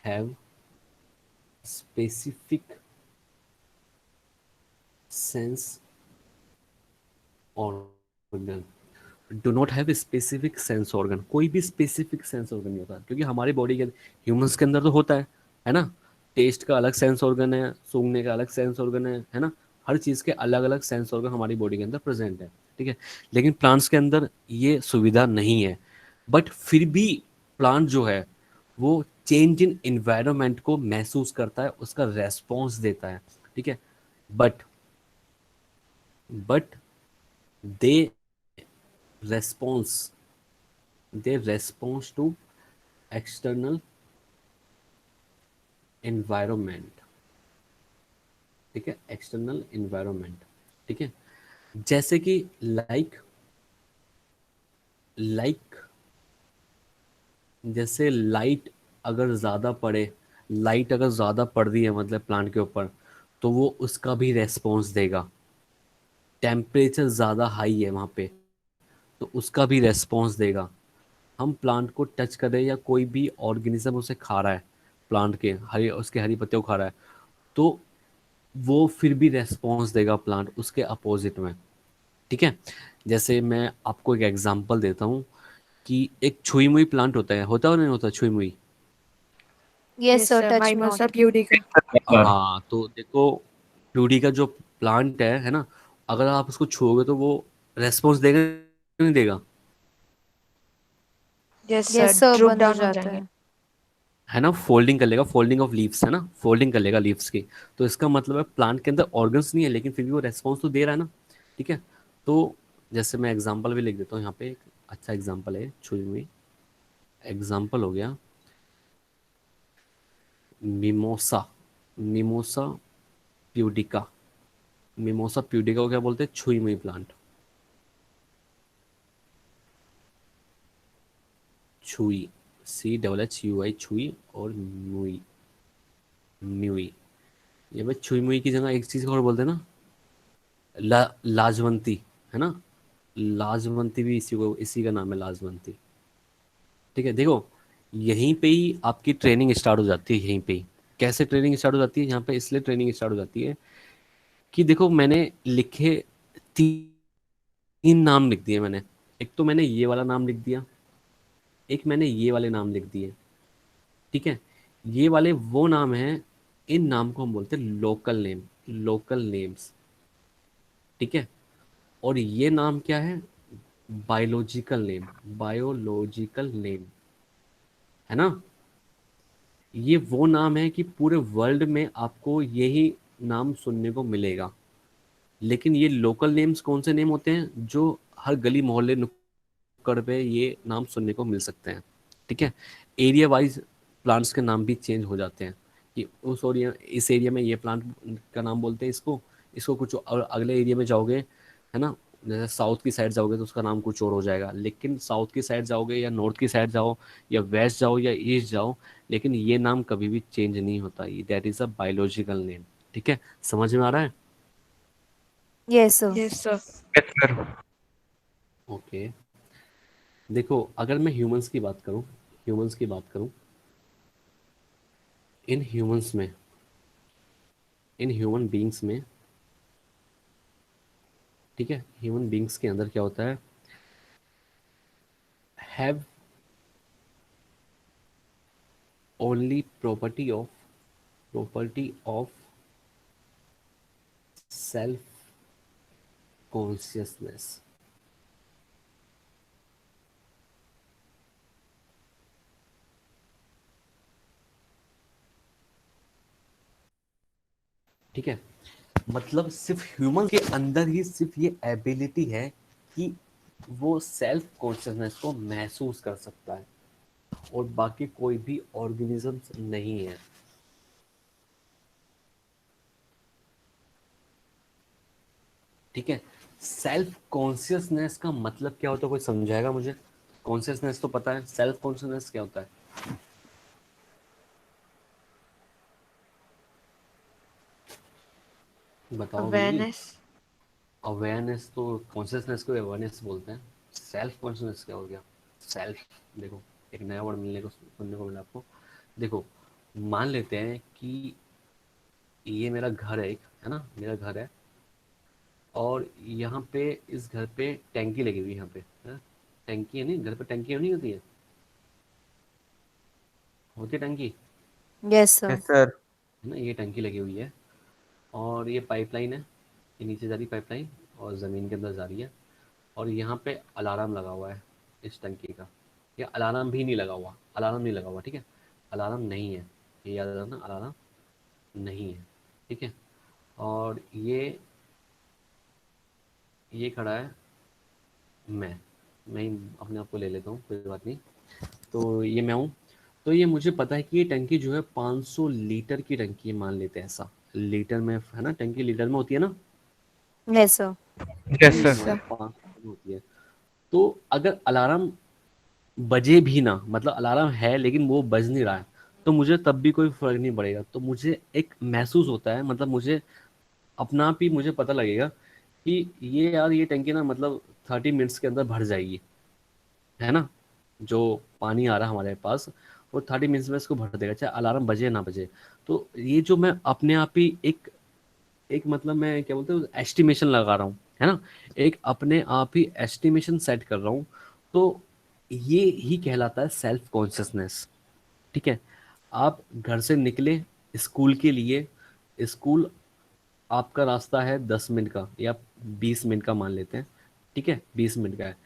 have specific sense organ, do not have specific sense organ. कोई भी स्पेसिफिक सेंस ऑर्गन नहीं होता, क्योंकि हमारी बॉडी के ह्यूमंस के अंदर तो होता है ना। टेस्ट का अलग सेंस ऑर्गन है, सूंघने का अलग सेंस ऑर्गन है ना। हर चीज़ के अलग अलग सेंस ऑर्गन हमारी बॉडी के अंदर प्रेजेंट है, ठीक है। लेकिन प्लांट्स के अंदर ये सुविधा नहीं है, बट फिर भी प्लांट जो है वो चेंज इन इन्वायरमेंट को महसूस करता है, उसका रेस्पॉन्स देता है, ठीक है। But they response they response to external environment, ठीक है, एक्सटर्नल एनवायरनमेंट, ठीक है। जैसे कि लाइक जैसे लाइट अगर ज़्यादा पड़ रही है मतलब प्लांट के ऊपर, तो वो उसका भी रेस्पॉन्स देगा। टेम्परेचर ज़्यादा हाई है वहाँ पे, तो उसका भी रेस्पॉन्स देगा। हम प्लांट को टच कर रहे हैं या कोई भी ऑर्गेनिज्म उसे खा रहा है, प्लांट के उसके हरी पत्तियों को खा रहा है, तो वो फिर भी रेस्पॉन्स देगा प्लांट उसके अपोजिट में, ठीक है। जैसे मैं आपको एक एग्जांपल देता हूँ कि एक छुई मुई प्लांट होता है और नहीं होता छुई मुई। Yes, sir. Touch me not. Pudica. Sir हाँ, तो देखो प्यूडी का जो प्लांट है ना, अगर आप उसको छुओगे तो वो रेस्पॉन्स देगा नहीं देगा, Yes, yes sir. Sir Droop बंद हो down हो जाता जाएंगे. है। है ना। फोल्डिंग कर लेगा, फोल्डिंग ऑफ लीव्स है ना, फोल्डिंग कर लेगा लीव्स की। तो इसका मतलब है प्लांट के अंदर ऑर्गन्स नहीं है, लेकिन फिर भी वो रेस्पॉन्स तो दे रहा है ना, ठीक है। तो जैसे मैं एग्जांपल भी लिख देता हूँ यहाँ पे, एक अच्छा एग्जांपल है छुई हुई। एग्जांपल हो गया mimosa, mimosa pudica. Mimosa pudica को क्या बोलते हैं? छुई मुई प्लांट, छुई, CHUI छुई, और मुई, म्यूई। ये भाई छुई मुई की जगह एक चीज और बोलते हैं ना, लाजवंती, है ना। लाजवंती भी इसी का नाम है, लाजवंती, ठीक है। देखो यहीं पे ही आपकी ट्रेनिंग स्टार्ट हो जाती है, यहीं पे ही। कैसे ट्रेनिंग स्टार्ट हो जाती है यहाँ पे? इसलिए ट्रेनिंग स्टार्ट हो जाती है कि देखो मैंने लिखे, तीन नाम लिख दिए मैंने। एक तो मैंने ये वाला नाम लिख दिया, एक मैंने ये वाले नाम लिख दिए, ठीक है। ये वाले वो नाम हैं, इन नाम को हम बोलते हैं लोकल नेम, लोकल नेम्स, ठीक है। और ये नाम क्या है? बायोलॉजिकल नेम, बायोलॉजिकल नेम, है ना। ये वो नाम है कि पूरे वर्ल्ड में आपको यही नाम सुनने को मिलेगा। लेकिन ये लोकल नेम्स कौन से नेम होते हैं? जो हर गली मोहल्ले नुक्कड़ पे ये नाम सुनने को मिल सकते हैं, ठीक है। एरिया वाइज प्लांट्स के नाम भी चेंज हो जाते हैं कि उस एरिया, इस एरिया में ये प्लांट का नाम बोलते हैं इसको, इसको कुछ और अगले एरिया में जाओगे, है ना, जैसे साउथ की साइड जाओगे तो उसका नाम कुछ और हो जाएगा। लेकिन साउथ की साइड जाओगे या नॉर्थ की साइड जाओ या वेस्ट जाओ या ईस्ट जाओ, लेकिन ये नाम कभी भी चेंज नहीं होता, that is a biological name, ठीक है। समझ में आ रहा है? Yes, sir. Yes sir. Yes sir. Okay. देखो अगर मैं ह्यूमंस की बात करूं, इन ह्यूमंस में, इन ह्यूमन बीइंग्स में, ठीक है, ह्यूमन बीइंग्स के अंदर क्या होता है? Have only property of self consciousness, ठीक है। मतलब सिर्फ ह्यूमन के अंदर ही सिर्फ ये एबिलिटी है कि वो सेल्फ कॉन्शियसनेस को महसूस कर सकता है, और बाकी कोई भी ऑर्गेनिजम्स नहीं है, ठीक है। सेल्फ कॉन्शियसनेस का मतलब क्या होता है? कोई समझाएगा मुझे? कॉन्शियसनेस तो पता है, सेल्फ कॉन्शियसनेस क्या होता है? बताओ बीवी। अवेयरनेस। अवेयरनेस तो, कॉन्शियसनेस को अवेयरनेस बोलते हैं। सेल्फ कॉन्शियसनेस क्या हो गया? सेल्फ, देखो एक नया वर्ड मिलने को सुनने को मिला आपको। देखो मान लेते हैं कि ये मेरा घर है एक, है ना, मेरा घर है, और यहाँ पे इस घर पे टैंकी लगी हुई है, यहाँ पे है? टैंकी है नहीं, घर पे टैंकी नहीं होती है, होती है टैंकी, Yes, sir. Yes sir. है ना, ये टैंकी लगी हुई है। और ये पाइपलाइन है, ये नीचे जा रही पाइपलाइन और ज़मीन के अंदर जा रही है। और यहाँ पे अलार्म लगा हुआ है इस टंकी का, या अलार्म भी नहीं लगा हुआ, अलार्म नहीं लगा हुआ, ठीक है, अलार्म नहीं है, ये याद रखना, अलार्म नहीं है, ठीक है। और ये खड़ा है, मैं ही अपने आप को ले लेता हूँ, कोई बात नहीं। तो ये मैं हूँ। तो ये मुझे पता है कि ये टंकी जो है 500 लीटर की टंकी है, मान लेते हैं ऐसा, लीटर में है ना, टंकी लीटर में होती है ना, Yes, sir. Yes Yes, sir. sir. 500 में होती है। तो अगर अलार्म बजे भी ना, मतलब अलार्म है लेकिन वो बज नहीं रहा है, तो मुझे तब भी कोई फर्क नहीं पड़ेगा। तो मुझे एक महसूस होता है, मतलब मुझे अपना आप ही मुझे पता लगेगा कि ये यार ये टंकी ना मतलब 30 मिनट्स के अंदर भर जाएगी, है ना, जो पानी आ रहा है हमारे पास वो 30 मिनट्स में इसको भर देगा, चाहे अलार्म बजे ना बजे। तो ये जो मैं अपने आप ही एक एक मतलब मैं क्या बोलते हैं एस्टिमेशन लगा रहा हूँ, है ना, एक अपने आप ही एस्टिमेशन सेट कर रहा हूँ। तो ये ही कहलाता है सेल्फ कॉन्शियसनेस, ठीक है। आप घर से निकले स्कूल के लिए, स्कूल आपका रास्ता है 10 मिनट का या 20 मिनट का मान लेते हैं, ठीक है, 20 मिनट का है।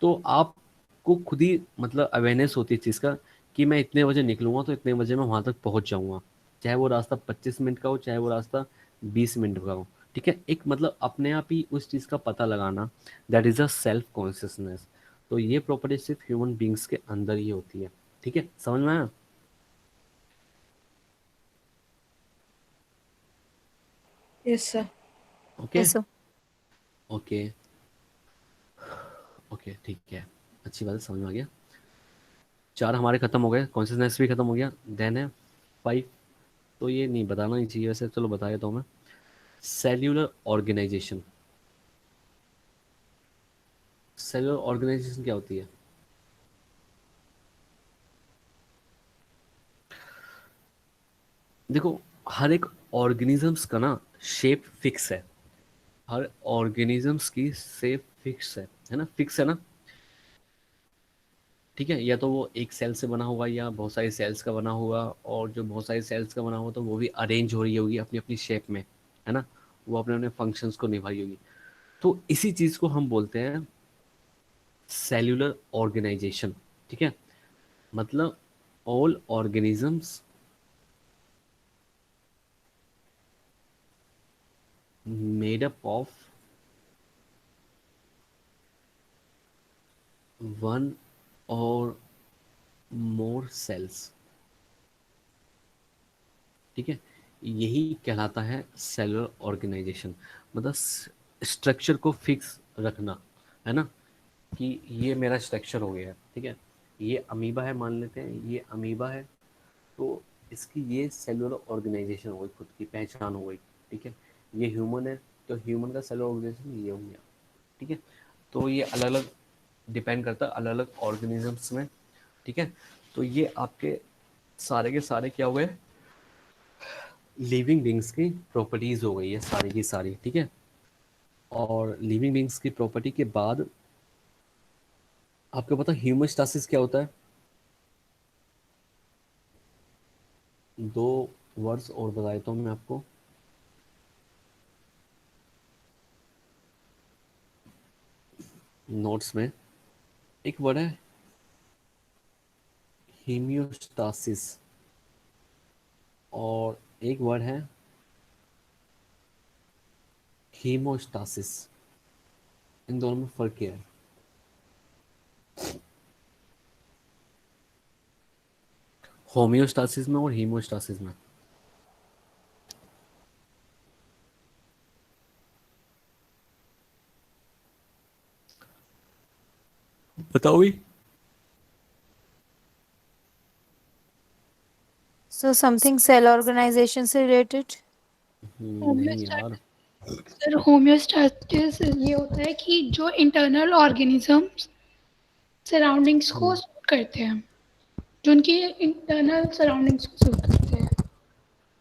तो आपको खुद ही मतलब अवेयरनेस होती है चीज़ का कि मैं इतने बजे निकलूंगा तो इतने बजे मैं वहां तक पहुंच जाऊंगा, चाहे वो रास्ता 25 मिनट का हो, चाहे वो रास्ता 20 मिनट का हो, ठीक है। एक मतलब अपने आप ही उस चीज़ का पता लगाना, that is a self consciousness. तो ये प्रॉपर्टी सिर्फ ह्यूमन बींग्स के अंदर ही होती है, ठीक है, समझ में आया? Yes, sir. Okay. Yes, sir. Okay. Okay ठीक है, अच्छी बात है, समझ में आ गया। 4 हमारे खत्म हो गए, कॉन्शियसनेस भी खत्म हो गया, देन है 5। तो ये नहीं बताना ही चाहिए वैसे, चलो बता देता हूँ मैं। Cellular organisation. सेल्यूलर ऑर्गेनाइजेशन क्या होती है? देखो, हर एक ऑर्गेनिजम्स का ना शेप फिक्स है, हर ऑर्गेनिजम्स की शेप फिक्स है ना, फिक्स है ना, ठीक है। या तो वो एक सेल से बना होगा या बहुत सारी सेल्स का बना होगा, और जो बहुत सारी सेल्स का बना होगा तो वो भी अरेंज हो रही होगी अपनी अपनी शेप में, है ना, वो अपने अपने फंक्शंस को निभाई होगी। तो इसी चीज को हम बोलते हैं सेल्यूलर ऑर्गेनाइजेशन, ठीक है। मतलब all organisms made up of one और मोर सेल्स, ठीक है। यही कहलाता है सेलुलर ऑर्गेनाइजेशन, मतलब स्ट्रक्चर को फिक्स रखना, है ना, कि ये मेरा स्ट्रक्चर हो गया है, ठीक है। ये अमीबा है मान लेते हैं, ये अमीबा है, तो इसकी ये सेलुलर ऑर्गेनाइजेशन हो गई, खुद की पहचान हो गई, ठीक है। ये ह्यूमन है, तो ह्यूमन का सेलुलर ऑर्गेनाइजेशन ये हो गया, ठीक है। तो ये अलग अलग डिपेंड करता है अलग अलग ऑर्गेनिजम्स में, ठीक है। तो ये आपके सारे के सारे क्या हुए, लिविंग बींग्स की प्रॉपर्टीज हो गई है सारी की सारी, ठीक है। और लिविंग बींग्स की प्रॉपर्टी के बाद आपको पता ह्यूमोस्टासिस क्या होता है? 2 वर्ड्स और बता देता हूँ मैं आपको। नोट्स में एक वर्ड है हीमियोस्टासिस, और एक वर्ड है हीमोस्टासिस। इन दोनों में फर्क क्या है? होमियोस्टासिस में और हीमोस्टासिस में। बताओ भी। So something cell organization से related? नहीं यार, सर होम्योस्टैसिस ये होता है कि जो इंटरनल ऑर्गेनिजम्स सराउंडिंग्स को सूट करते हैं, जो उनकी इंटरनल सराउंडिंग्स को सूट करते हैं।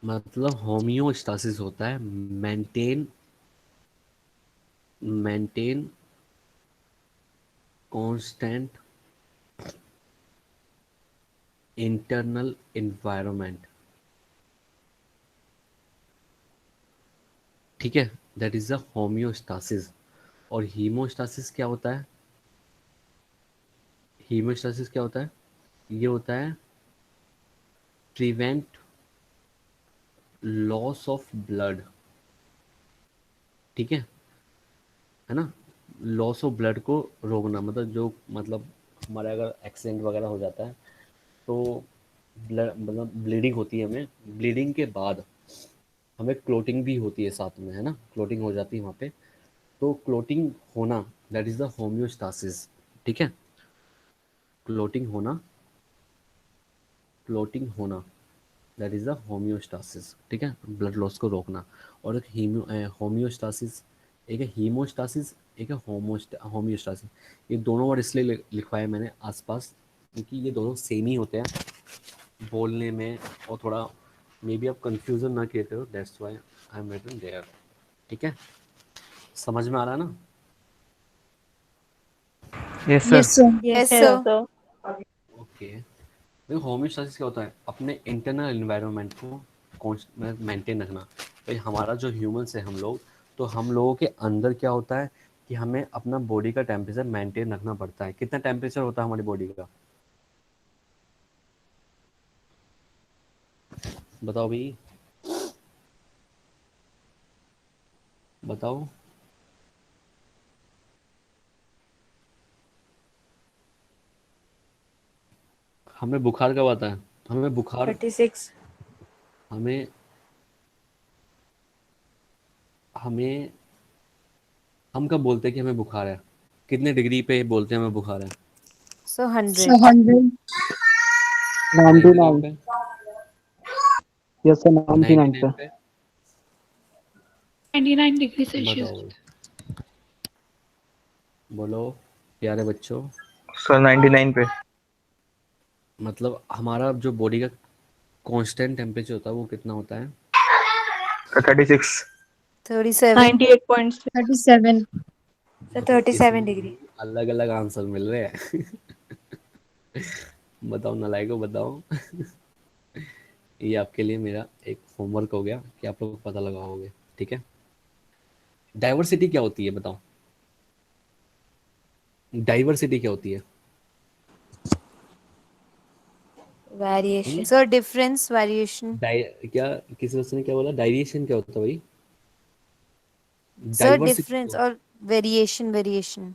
मतलब होमियोस्टासिस होता है maintain maintain constant internal environment, ठीक है, दैट इज द होम्योस्टासिस। और हीमोस्टासिस क्या होता है? हीमोस्टासिस क्या होता है? ये होता है प्रिवेंट लॉस ऑफ ब्लड, ठीक है ना, लॉस ऑफ ब्लड को रोकना, मतलब जो, मतलब हमारा अगर एक्सीडेंट वगैरह हो जाता है तो ब्लड, मतलब ब्लीडिंग होती है हमें, ब्लीडिंग के बाद हमें क्लोटिंग भी होती है साथ में, है ना, क्लोटिंग हो जाती है वहाँ पे, तो क्लोटिंग होना दैट इज द होम्योस्टासिस, ठीक है, क्लोटिंग होना, क्लोटिंग होना दैट इज द होम्योस्टासिस, ठीक है, ब्लड लॉस को रोकना। और एक होम्योस्टासिस, एक है हीमोस्टासिस, एक है होम्योस्टासिस। ये दोनों वर्ड इसलिए लिखवाए मैंने आसपास क्योंकि ये दोनों सेम ही होते हैं बोलने में, और थोड़ा मे बी आप कंफ्यूजन ना कहते हो, that's why I am written there, ठीक है, समझ में आ रहा है ना? Yes yes sir. Sir. Yes, sir. Okay, देखो होम्योस्टासिस क्या होता है, अपने इंटरनल एनवायरनमेंट को मेंटेन रखना। भाई हमारा जो ह्यूमंस है हम लोग, तो हम लोगों के अंदर क्या होता है कि हमें अपना बॉडी का टेम्परेचर मेंटेन रखना पड़ता है। कितना टेम्परेचर होता है हमारी बॉडी का, बताओ भाई, बताओ। हमें बुखार कब आता है? हमें बुखार, 36. हमें हमें हम कब बोलते हैं कि हमें बुखार है? कितने डिग्री पे बोलते हैं हमें बुखार है? So 100. सर 100। 99 99। पे? यस सर 99 99 पे। पे? 99 डिग्री सेल्सियस। बताओ, बोलो प्यारे बच्चों। सर 99 पे। मतलब हमारा जो बॉडी का कांस्टेंट टेम्परेचर होता है वो कितना होता है? 36। 37. 98.6। 37। So देखो 37 इसमें degree. अलग अलग आंसर मिल रहे हैं। बताओ नालायको, बताओ। ये आपके लिए मेरा एक होमवर्क हो गया कि आप लोग पता लगाओगे, ठीक है। डाइवर्सिटी क्या होती है बताओ, डाइवर्सिटी क्या होती है? Variation. So difference, variation. डाइ क्या, किसी दोस्त ने क्या बोला, डायरिएशन क्या होता है भाई? So डाइवर्सिटी difference तो or variation, variation.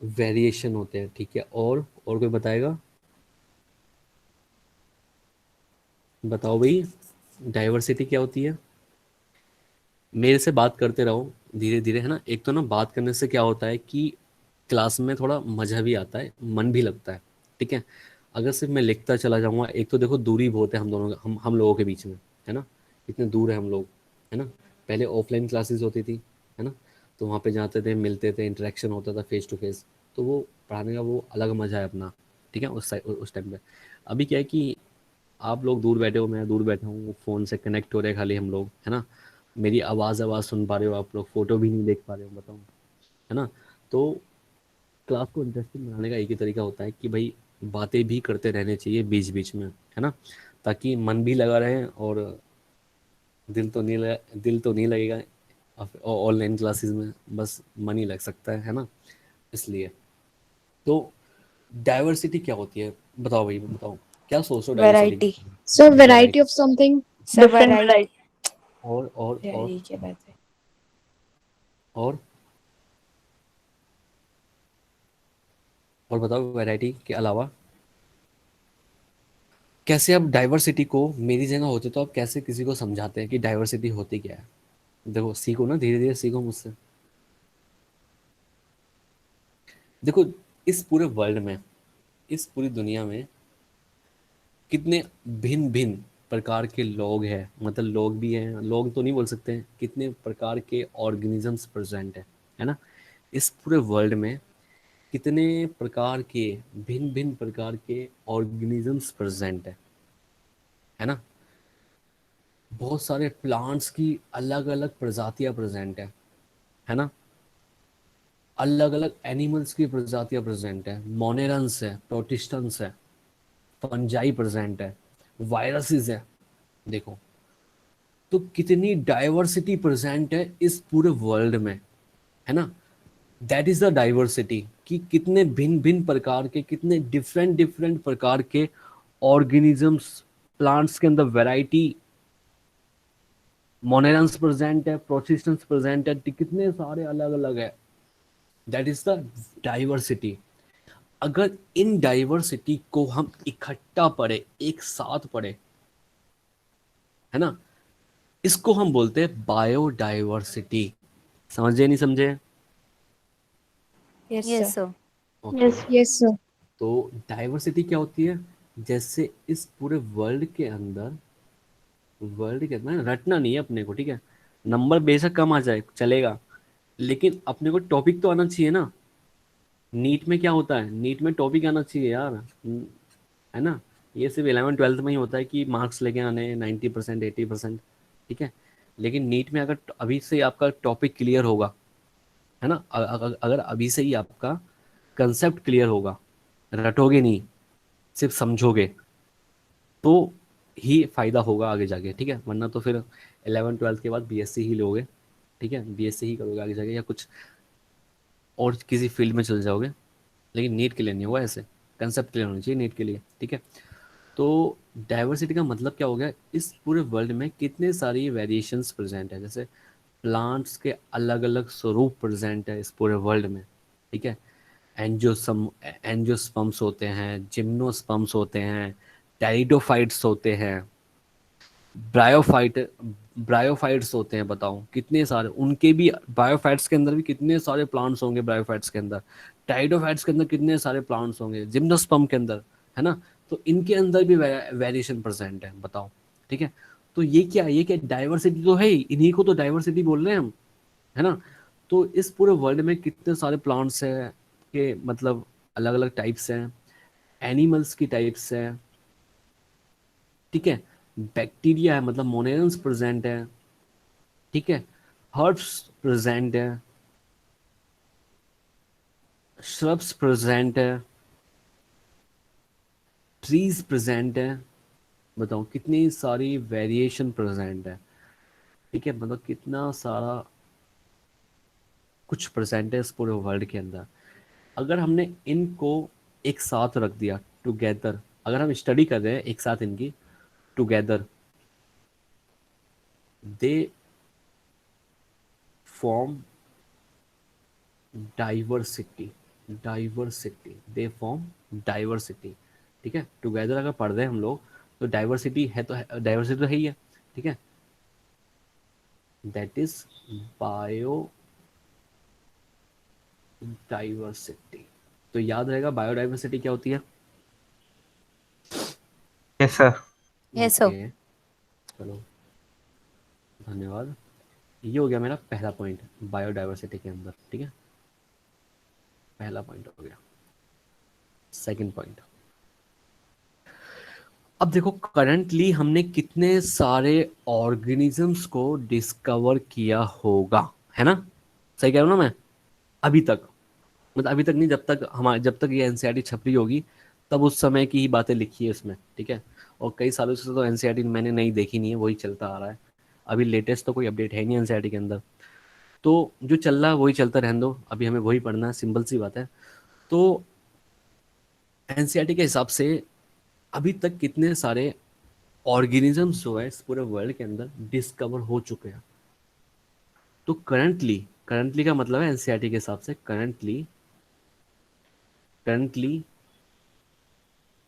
वेरिएशन होते हैं, ठीक है। और कोई बताएगा? बताओ भाई, डाइवर्सिटी क्या होती है? मेरे से बात करते रहो धीरे धीरे, है ना। एक तो ना बात करने से क्या होता है कि क्लास में थोड़ा मजा भी आता है, मन भी लगता है, ठीक है। अगर सिर्फ मैं लिखता चला जाऊंगा, एक तो देखो दूरी बहुत है हम दोनों हम लोगों के बीच में, है ना, इतने दूर है हम लोग, है ना। पहले ऑफलाइन क्लासेस होती थी, है ना, तो वहाँ पे जाते थे, मिलते थे, इंटरेक्शन होता था फेस टू फेस, तो वो पढ़ाने का वो अलग मजा है अपना, ठीक है, उस टाइम पे। अभी क्या है कि आप लोग दूर बैठे हो, मैं दूर बैठा हूँ, फ़ोन से कनेक्ट हो रहे हैं खाली हम लोग, है ना। मेरी आवाज़ सुन पा रहे हो आप लोग, फ़ोटो भी नहीं देख पा रहे हो, बताओ, है ना। तो क्लास को इंटरेस्टिंग बनाने का एक ही तरीका होता है कि भाई बातें भी करते रहने चाहिए बीच बीच में, है ना, ताकि मन भी लगा रहे और दिल तो नहीं लगेगा ऑनलाइन क्लासेस में, बस मन ही लग सकता है ना, इसलिए। तो डाइवर्सिटी क्या होती है बताओ भाई, बताओ, क्या सोचो diversity? Variety. Sir variety variety. Of something. So different variety. Variety. यार ये क्या बात है? और और बताओ वैरायटी के अलावा कैसे आप डाइवर्सिटी को, मेरी जगह होते तो आप कैसे किसी को समझाते हैं कि डाइवर्सिटी होती क्या है? देखो सीखो ना, धीरे धीरे सीखो मुझसे। देखो इस पूरे वर्ल्ड में, इस पूरी दुनिया में कितने भिन्न भिन्न प्रकार के लोग हैं, मतलब लोग भी हैं, लोग तो नहीं बोल सकते हैं, कितने प्रकार के ऑर्गेनिजम्स प्रेजेंट है ना, इस पूरे वर्ल्ड में कितने प्रकार के, भिन्न भिन्न प्रकार के ऑर्गेनिजम्स प्रेजेंट है ना। बहुत सारे प्लांट्स की अलग अलग प्रजातियां प्रेजेंट है ना। अलग अलग एनिमल्स की प्रजातियां प्रेजेंट है, मोनेरंस है, प्रोटिस्टन्स है, फंजाई प्रेजेंट है, वायरसेस है। देखो तो कितनी डाइवर्सिटी प्रेजेंट है इस पूरे वर्ल्ड में, है ना। दैट इज द डाइवर्सिटी, कि कितने भिन्न भिन्न प्रकार के, कितने डिफरेंट डिफरेंट प्रकार के ऑर्गेनिजम्स, प्लांट्स के अंदर वैरायटी, मोनेरंस प्रेजेंट है, प्रोटिस्टन्स प्रेजेंट है, कितने सारे अलग अलग है। That is the diversity. अगर इन डाइवर्सिटी को हम इकट्ठा पढ़े, एक साथ पढ़े, है ना, इसको हम बोलते हैं बायोडाइवर्सिटी। समझे नहीं समझे? Yes, Yes, sir. sir. Okay. Yes, sir. तो डाइवर्सिटी क्या होती है? जैसे इस पूरे वर्ल्ड के अंदर, वर्ल्ड के अंदर रटना नहीं है अपने को, ठीक है, नंबर बेशक कम आ जाए चलेगा, लेकिन अपने को टॉपिक तो आना चाहिए ना। नीट में क्या होता है? नीट में टॉपिक आना चाहिए यार, है ना। ये सिर्फ 11th 12th में ही होता है कि मार्क्स लेके आने 90% 80%, ठीक है। लेकिन नीट में अगर अभी से आपका टॉपिक क्लियर होगा, है ना, अगर अभी से ही आपका कंसेप्ट क्लियर होगा, रटोगे नहीं, सिर्फ समझोगे, तो ही फायदा होगा आगे जाके, ठीक है। वरना तो फिर 11th 12th के बाद बीएससी ही लोगे, ठीक है, बीएससी ही करोगे आगे जाके, या कुछ और किसी फील्ड में चल जाओगे। लेकिन नीट के लिए नहीं होगा ऐसे, कंसेप्ट क्लियर होना चाहिए नीट के लिए, ठीक है। तो डाइवर्सिटी का मतलब क्या हो गया? इस पूरे वर्ल्ड में कितने सारी वेरिएशंस प्रेजेंट है, जैसे प्लांट्स के अलग अलग स्वरूप प्रेजेंट है इस पूरे वर्ल्ड में, ठीक है। एंजियोस्पर्म्स होते हैं, जिम्नोस्पर्म्स होते हैं, टेरिडोफाइट्स होते हैं, ब्रायोफाइट्स होते हैं। बताओ कितने सारे, उनके भी बायोफाइट्स के अंदर भी कितने सारे प्लांट्स होंगे, बायोफाइट्स के अंदर, टाइडोफाइट्स के अंदर कितने सारे प्लांट्स होंगे, जिम्नोस्पर्म के अंदर, है ना। तो इनके अंदर भी वेरिएशन प्रेजेंट है, बताओ, ठीक है। तो ये क्या डाइवर्सिटी तो है ही, इन्हीं को तो डाइवर्सिटी बोल रहे हैं हम, है ना। तो इस पूरे वर्ल्ड में कितने सारे प्लांट्स हैं, के मतलब अलग अलग टाइप्स हैं, एनिमल्स की टाइप्स हैं, ठीक है। बैक्टीरिया है, मतलब मोनेरंस प्रेजेंट है, ठीक है। हर्ब्स प्रेजेंट है, श्रब्स प्रेजेंट है, ट्रीज प्रेजेंट है। बताओ कितनी सारी वेरिएशन प्रेजेंट है, ठीक है। मतलब कितना सारा कुछ प्रेजेंट है इस पूरे वर्ल्ड के अंदर। अगर हमने इनको एक साथ रख दिया टुगेदर, अगर हम स्टडी कर रहे हैं एक साथ इनकी together, they form diversity, they form diversity, ठीक है। टुगेदर अगर पढ़ रहे हैं हम लोग, तो डाइवर्सिटी है, तो डाइवर्सिटी तो है ही है, ठीक है। That is bio diversity. तो याद रहेगा बायोडाइवर्सिटी क्या होती है। Yes sir. Yes, sir. Okay, चलो धन्यवाद। ये हो गया मेरा पहला पॉइंट बायोडाइवर्सिटी के अंदर, ठीक है, पहला पॉइंट हो गया। सेकंड पॉइंट, अब देखो करंटली हमने कितने सारे ऑर्गेनिजम्स को डिस्कवर किया होगा, है ना। सही कह रहा हूँ ना मैं? अभी तक, मतलब अभी तक नहीं, जब तक ये एनसीईआरटी छप रही होगी, तब उस समय की ही बातें लिखी है इसमें, ठीक है। और कई सालों से तो एनसीईआरटी मैंने नहीं देखी नहीं है, वही चलता आ रहा है। अभी लेटेस्ट तो कोई अपडेट है नहीं एनसीईआरटी के अंदर, तो जो चल रहा है वही चलता रहने दो, अभी हमें वही पढ़ना है, सिंपल सी बात है। तो एनसीईआरटी के हिसाब से अभी तक कितने सारे ऑर्गेनिजम्स जो है इस पूरे वर्ल्ड के अंदर डिस्कवर हो चुके हैं। तो करंटली का मतलब है एनसीईआरटी के हिसाब से करंटली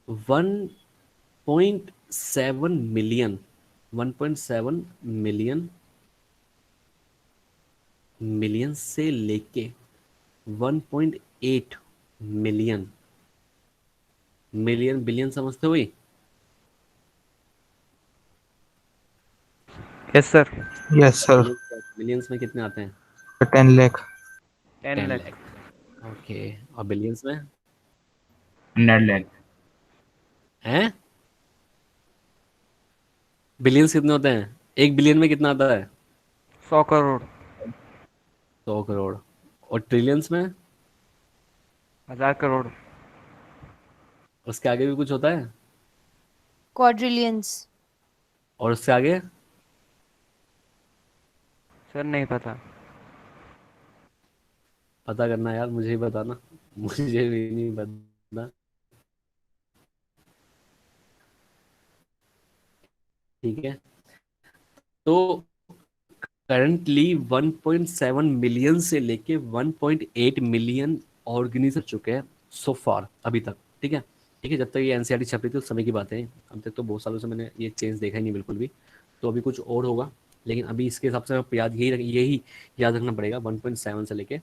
1.7 मिलियन 1.7 मिलियन से लेके 1.8 मिलियन, बिलियन समझते हो भाई? Yes sir. Yes sir. Millions में कितने आते हैं? 10 लाख। 10 10 लाख। ओके, और बिलियंस में 100 लाख। हैं? बिलियंस कितने होते हैं? 1 बिलियन में कितना आता है? 100 करोड़। 100 करोड़। और ट्रिलियंस में 1000 करोड़। उसके आगे भी कुछ होता है? क्वाड्रिलियंस। और उससे आगे? सर नहीं पता। पता करना यार, मुझे ही बताना। मुझे भी नहीं पता। ठीक है, तो करंटली 1.7 मिलियन से लेके 1.8 मिलियन ऑर्गेनिज्म चुके हैं सो फार अभी तक। ठीक है, ठीक है, जब तक ये एनसीईआरटी छप रही थी उस समय की बातें हैं। अब तक तो बहुत सालों से मैंने ये चेंज देखा ही नहीं बिल्कुल भी। तो अभी कुछ और होगा, लेकिन अभी इसके हिसाब से आपको यही याद रखना पड़ेगा। 1.7 से लेके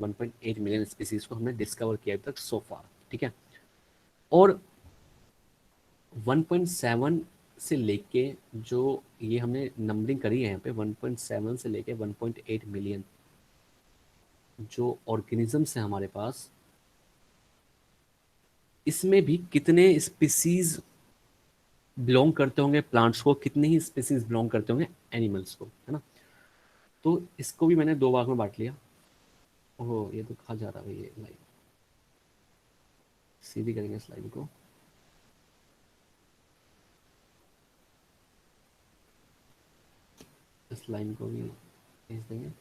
1.8 मिलियन स्पीसीज को हमने डिस्कवर किया अभी तक सो फार। ठीक है, और 1.7 से लेके जो ये हमने नंबरिंग करी है यहाँ पे, 1.7 से लेके 1.8 मिलियन जो ऑर्गेनिजम्स हैं हमारे पास, इसमें भी कितने स्पीसीज बिलोंग करते होंगे प्लांट्स को, कितने ही स्पीसीज बिलोंग करते होंगे एनिमल्स को, है ना। तो इसको भी मैंने दो भाग में बांट लिया। ओह, ये तो कहाँ जा रहा है भाई, ये लाइन सीधी करेंगे स्लाइड को। इस लाइन को भी खींच देंगे।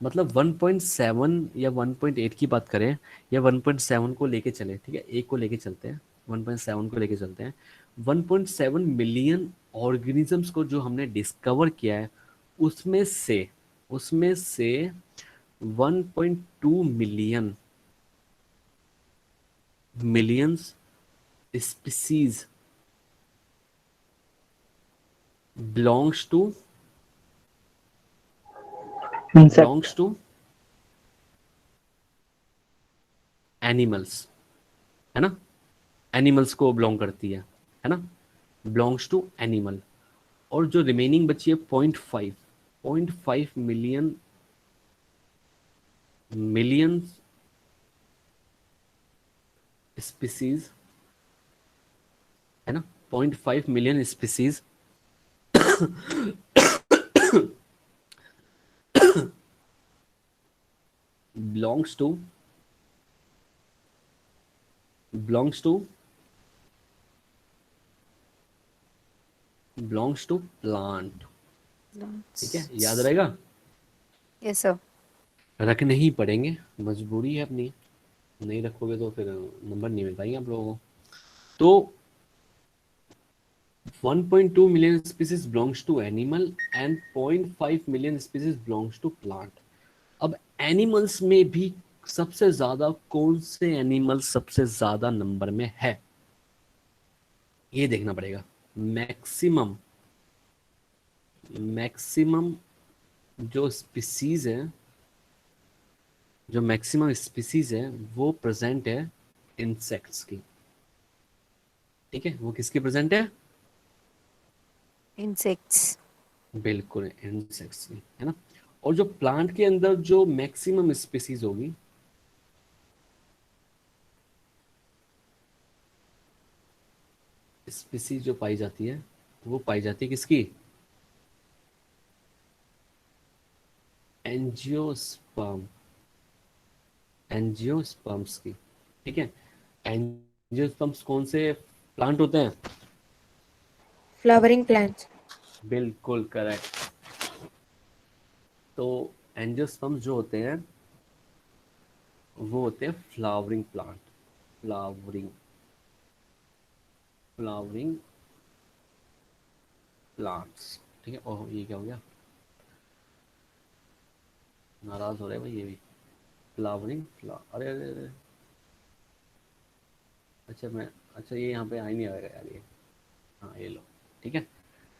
मतलब 1.7 या 1.8 की बात करें, या 1.7 को लेके चले, ठीक है, एक को लेके चलते हैं, 1.7 को लेके चलते हैं। 1.7 मिलियन ऑर्गेनिजम्स को जो हमने डिस्कवर किया है, उसमें से 1.2 millions species belongs to insect. Animals, है ना। एनिमल्स को बिलोंग करती है ना, बिलोंग्स टू एनिमल। और जो रिमेनिंग बची है 0.5 मिलियन स्पीसीज, है ना, 0.5 million species belongs to belongs to belongs to plant। ठीक है, याद रहेगा। Yes sir. रखने ही पड़ेंगे, मजबूरी है अपनी, नहीं रखोगे तो फिर नंबर नहीं मिल पाएंगे आप लोगों को। तो 1.2 million species belongs to animal and 0.5 million species belongs to plant. अब एनिमल्स में भी सबसे ज्यादा कौन से एनिमल सबसे ज्यादा नंबर में है, ये देखना पड़ेगा। मैक्सिमम मैक्सिमम जो स्पीसीज है, जो मैक्सिमम स्पीसीज है वो प्रेजेंट है इंसेक्ट्स की। ठीक है, वो किसकी प्रेजेंट है? इंसेक्ट्स। बिल्कुल इंसेक्ट्स की, है ना। और जो प्लांट के अंदर जो मैक्सिमम स्पीसीज होगी, स्पीसीज जो पाई जाती है, वो पाई जाती है किसकी? एंजियोस्पर्म, एंजियोस्पर्म्स की। ठीक है, एंजियोस्पर्म्स कौन से प्लांट होते हैं? Flowering plants. बिल्कुल करेक्ट। तो एंजियोस्पर्म्स जो होते हैं वो होते हैं flowering plant, flowering flowering plants. ठीक है, ओह ये क्या हो गया, नाराज हो रहे हैं भाई ये भी। अरे अरे अरे, अच्छा ये यहाँ पे आ ही नहीं आएगा यार ये। हाँ ये लो, ठीक है।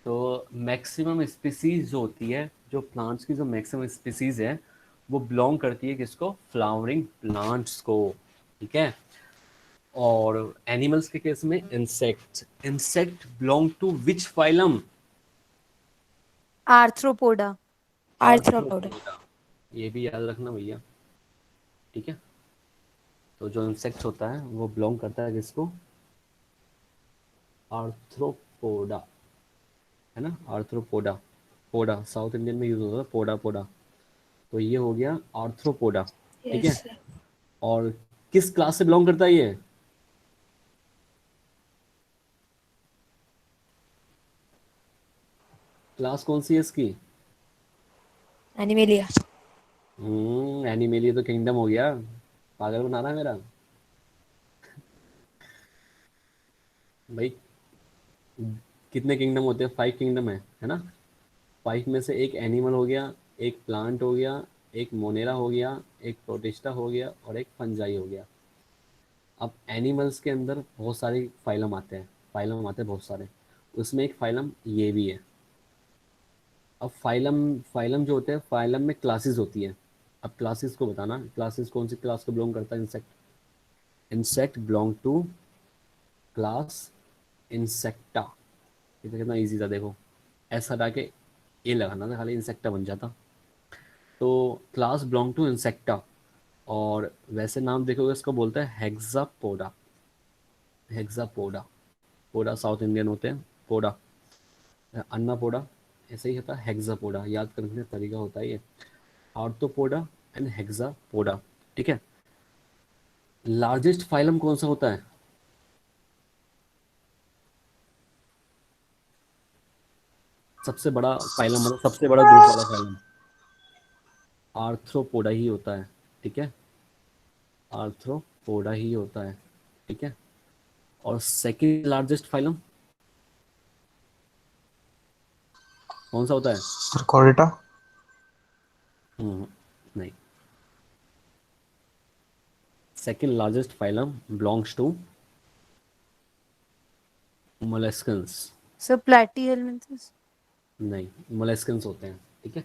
तो मैक्सिमम स्पीसीज जो होती है, जो प्लांट्स की जो मैक्सिमम स्पीसीज है, वो बिलोंग करती है किसको? फ्लावरिंग प्लांट्स को। ठीक है, और एनिमल्स के केस में insect belong to which phylum? Arthropoda. Arthropoda. Arthropoda. ये भी याद रखना भैया। ठीक है, तो जो इंसेक्ट होता है वो बिलोंग करता है किसको? आर्थ्रोपोडा, है ना, आर्थ्रोपोडा। पोडा साउथ इंडियन में यूज होता है, पोडा पोडा। तो ये हो गया आर्थ्रोपोडा। ठीक यस है, सर। और किस क्लास से बिलोंग करता है ये? क्लास कौन सी है इसकी? एनिमेलिया। एनिमेलिया तो किंगडम हो गया, पागल बना रहा है मेरा भाई। कितने किंगडम होते हैं? 5 किंगडम है ना? 5 में से एक एनिमल हो गया, एक प्लांट हो गया, एक मोनेरा हो गया, एक प्रोटिस्टा हो गया और एक फंजाई हो गया। अब एनिमल्स के अंदर बहुत सारे फाइलम आते हैं, बहुत सारे। उसमें एक फाइलम ये भी है। अब फाइलम फाइलम जो होते हैं, फाइलम में क्लासेस होती हैं। अब क्लासेस को बताना, क्लासेस कौन सी क्लास को बिलोंग करता है? Insect. Insect belong to class Insecta. ये तो कितना ईजी था, देखो ऐसा हटा के ये लगाना था, खाली इंसेक्टा बन जाता। तो क्लास बिलोंग टू इंसेक्टा। और वैसे नाम देखोगे इसको बोलते हैं हेक्सापोडा। हेक्सापोडा। पोडा साउथ इंडियन होते हैं, पोडा, अन्नापोडा, ऐसे ही होता है हेक्सापोडा। याद करने का तरीका होता है ये, आर्थ्रोपोडा एंड हेक्सापोडा। ठीक है। लार्जेस्ट फाइलम कौन सा होता है? सबसे बड़ा फाइलम, मतलब सबसे बड़ा ग्रुप वाला फाइलम आर्थ्रोपोडा ही होता है। ठीक है, आर्थ्रोपोडा ही होता है। ठीक है। और सेकंड लार्जेस्ट फाइलम कौन सा होता है? Sir chordata. नहीं, second largest phylum belongs to molluscans. So platyhelminthes. नहीं, मोलस्कन्स होते हैं। ठीक है।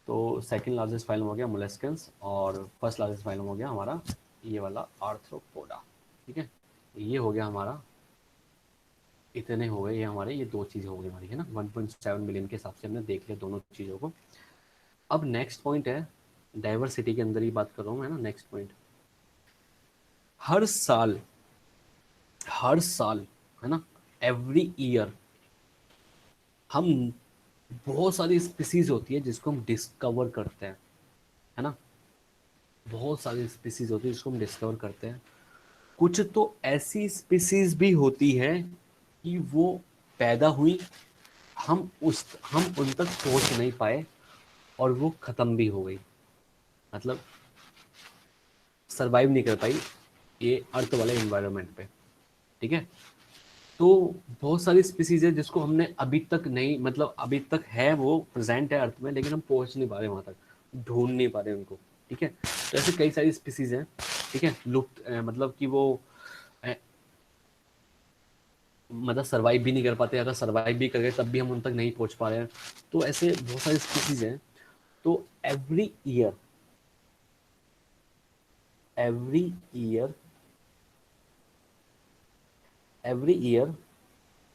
तो सेकंड लार्जेस्ट फाइलम हो गया मोलस्कन्स, और फर्स्ट लार्जेस्ट फाइलम हो गया हमारा ये वाला आर्थ्रोपोडा। ठीक है। ये हो गया हमारा, इतने हो गए ये हमारे, ये दो चीज़ें हो गई हमारी, है ना। 1.7 मिलियन के हिसाब से हमने देख लिया दोनों चीज़ों को। अब नेक्स्ट पॉइंट है, डाइवर्सिटी के अंदर ही बात कर रहा हूँ मैं ना। नेक्स्ट पॉइंट, हर साल, हर साल, है ना, एवरी ईयर हम बहुत सारी स्पीसीज होती है जिसको हम डिस्कवर करते हैं, है ना। बहुत सारी स्पीसीज होती है जिसको हम डिस्कवर करते हैं। कुछ तो ऐसी स्पीसीज भी होती है कि वो पैदा हुई, हम उन तक पहुंच नहीं पाए और वो खत्म भी हो गई, मतलब सरवाइव नहीं कर पाई ये अर्थ वाले एनवायरनमेंट पे। ठीक है। तो बहुत सारी स्पीसीज है जिसको हमने अभी तक नहीं, मतलब अभी तक है, वो प्रेजेंट है अर्थ में, लेकिन हम पहुंच नहीं पा रहे वहां तक, ढूंढ नहीं पा रहे उनको। ठीक है। तो ऐसे कई सारी स्पीसीज हैं। ठीक है। लुप्त मतलब कि वो मतलब सरवाइव भी नहीं कर पाते, अगर सरवाइव भी कर गए तब भी हम उन तक नहीं पहुंच पा रहे हैं। तो ऐसे बहुत सारी स्पीसीज हैं। तो every year, every year, every year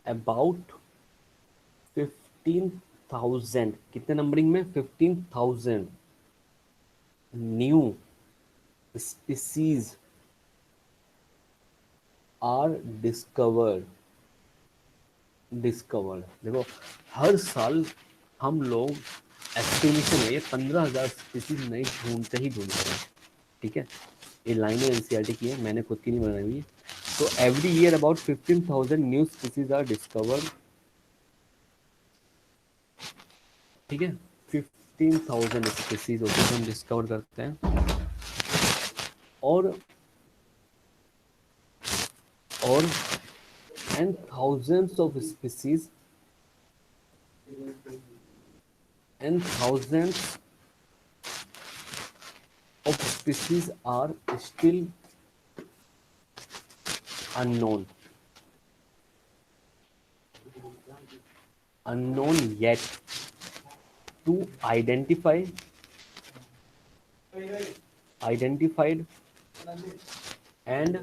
about 15,000, कितने नंबरिंग में? 15,000 न्यू स्पीसीज आर डिस्कवर्ड। देखो हर साल हम लोग, एस्टिमेशन है ये, 15,000 स्पीसीज नई ढूंढते हैं। ठीक है। ये लाइनें एनसीईआरटी की है, मैंने खुद की नहीं बनाई हुई है। तो every year about 15,000 new species are discovered. ठीक है। 15,000 स्पीसीज होती है हम डिस्कवर करते हैं। और and thousands of species and thousands of species are still unknown yet to identified and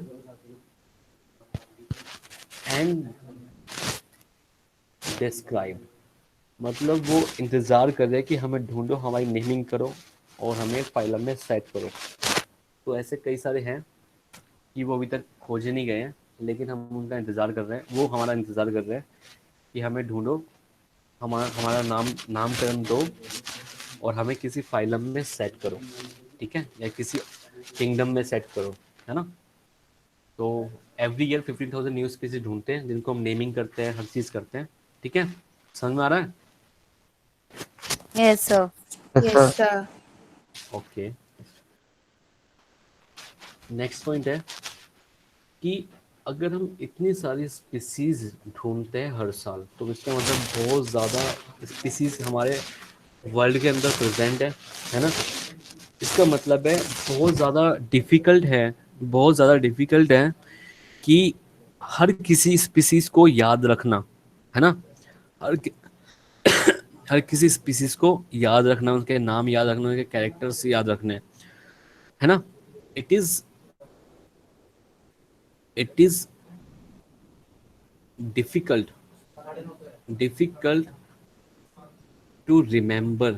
described। मतलब वो इंतज़ार कर रहे हैं कि हमें ढूंढो, हमारी नेमिंग करो और हमें फाइलम में सेट करो। तो ऐसे कई सारे हैं कि वो अभी तक खोजे नहीं गए हैं, लेकिन हम उनका इंतज़ार कर रहे हैं, वो हमारा इंतज़ार कर रहे हैं कि हमें ढूंढो, हमारा नामकरण दो और हमें किसी फाइलम में सेट करो। ठीक है। या किसी किंगडम में सेट करो, है ना। तो एवरी ईयर 15,000 न्यू स्पीसीज ढूंढते हैं, जिनको हम नेमिंग करते हैं, हर चीज़ करते हैं, ठीक है। समझ में आ रहा है? Yes, sir. Yes, sir. Okay, next point है कि अगर हम इतनी सारी स्पीसीज ढूंढते हैं हर साल, तो इसका मतलब बहुत ज़्यादा स्पीसीज हमारे वर्ल्ड के अंदर प्रेजेंट है ना। इसका मतलब है बहुत ज़्यादा डिफ़िकल्ट है, बहुत ज़्यादा डिफ़िकल्ट है कि हर किसी स्पीसीज को याद रखना, है ना। हर कि- हर किसी स्पीसीज को याद रखना, उनके नाम याद रखना, उनके कैरेक्टर्स याद रखने, है ना। It is it is difficult difficult to remember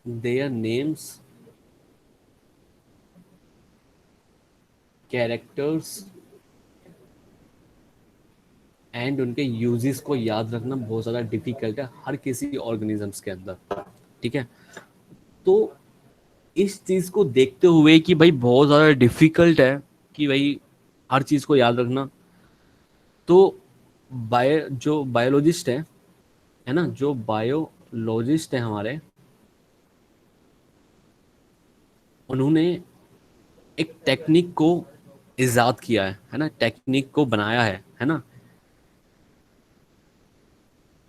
their names, characters and उनके यूजेस को याद रखना बहुत ज़्यादा डिफिकल्ट है हर किसी ऑर्गेनिजम्स के अंदर, ठीक है। तो इस चीज़ को देखते हुए कि भाई बहुत ज़्यादा डिफिकल्ट है कि भाई हर चीज़ को याद रखना, तो जो बायोलॉजिस्ट है ना, जो बायोलॉजिस्ट है हमारे, उन्होंने एक टेक्निक को इजाद किया है ना, टेक्निक को बनाया है ना।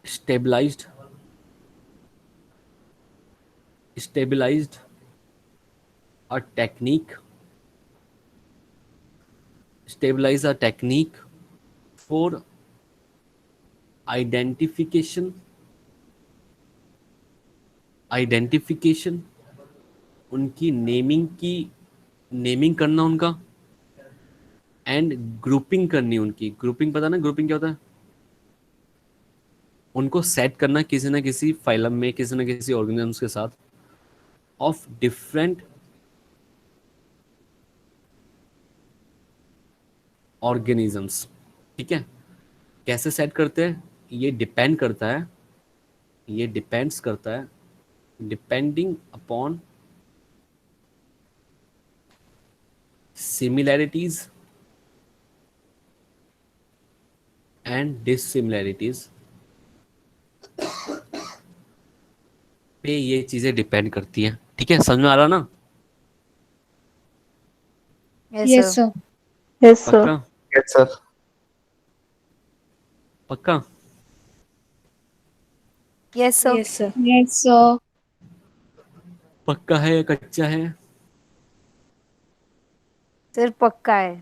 Stabilised stabilised a technique stabilize a technique for identification, उनकी नेमिंग करना उनका, एंड ग्रुपिंग करनी उनकी। ग्रुपिंग पता ना, ग्रुपिंग क्या होता है? उनको सेट करना किसी ना किसी फाइलम में, किसी ना किसी ऑर्गेनिजम्स के साथ, ऑफ डिफरेंट ऑर्गेनिजम्स, ठीक है। कैसे सेट करते हैं, ये डिपेंड्स करता है डिपेंडिंग अपॉन सिमिलैरिटीज एंड डिससिमिलैरिटीज पे ये चीजें डिपेंड करती हैं, ठीक है। समझ में आ रहा ना? Yes, Yes, sir. sir. Yes, sir. पक्का? Yes, sir. पक्का? Yes, sir. Yes, sir. Yes, sir. पक्का है या कच्चा है? Sir, पक्का है।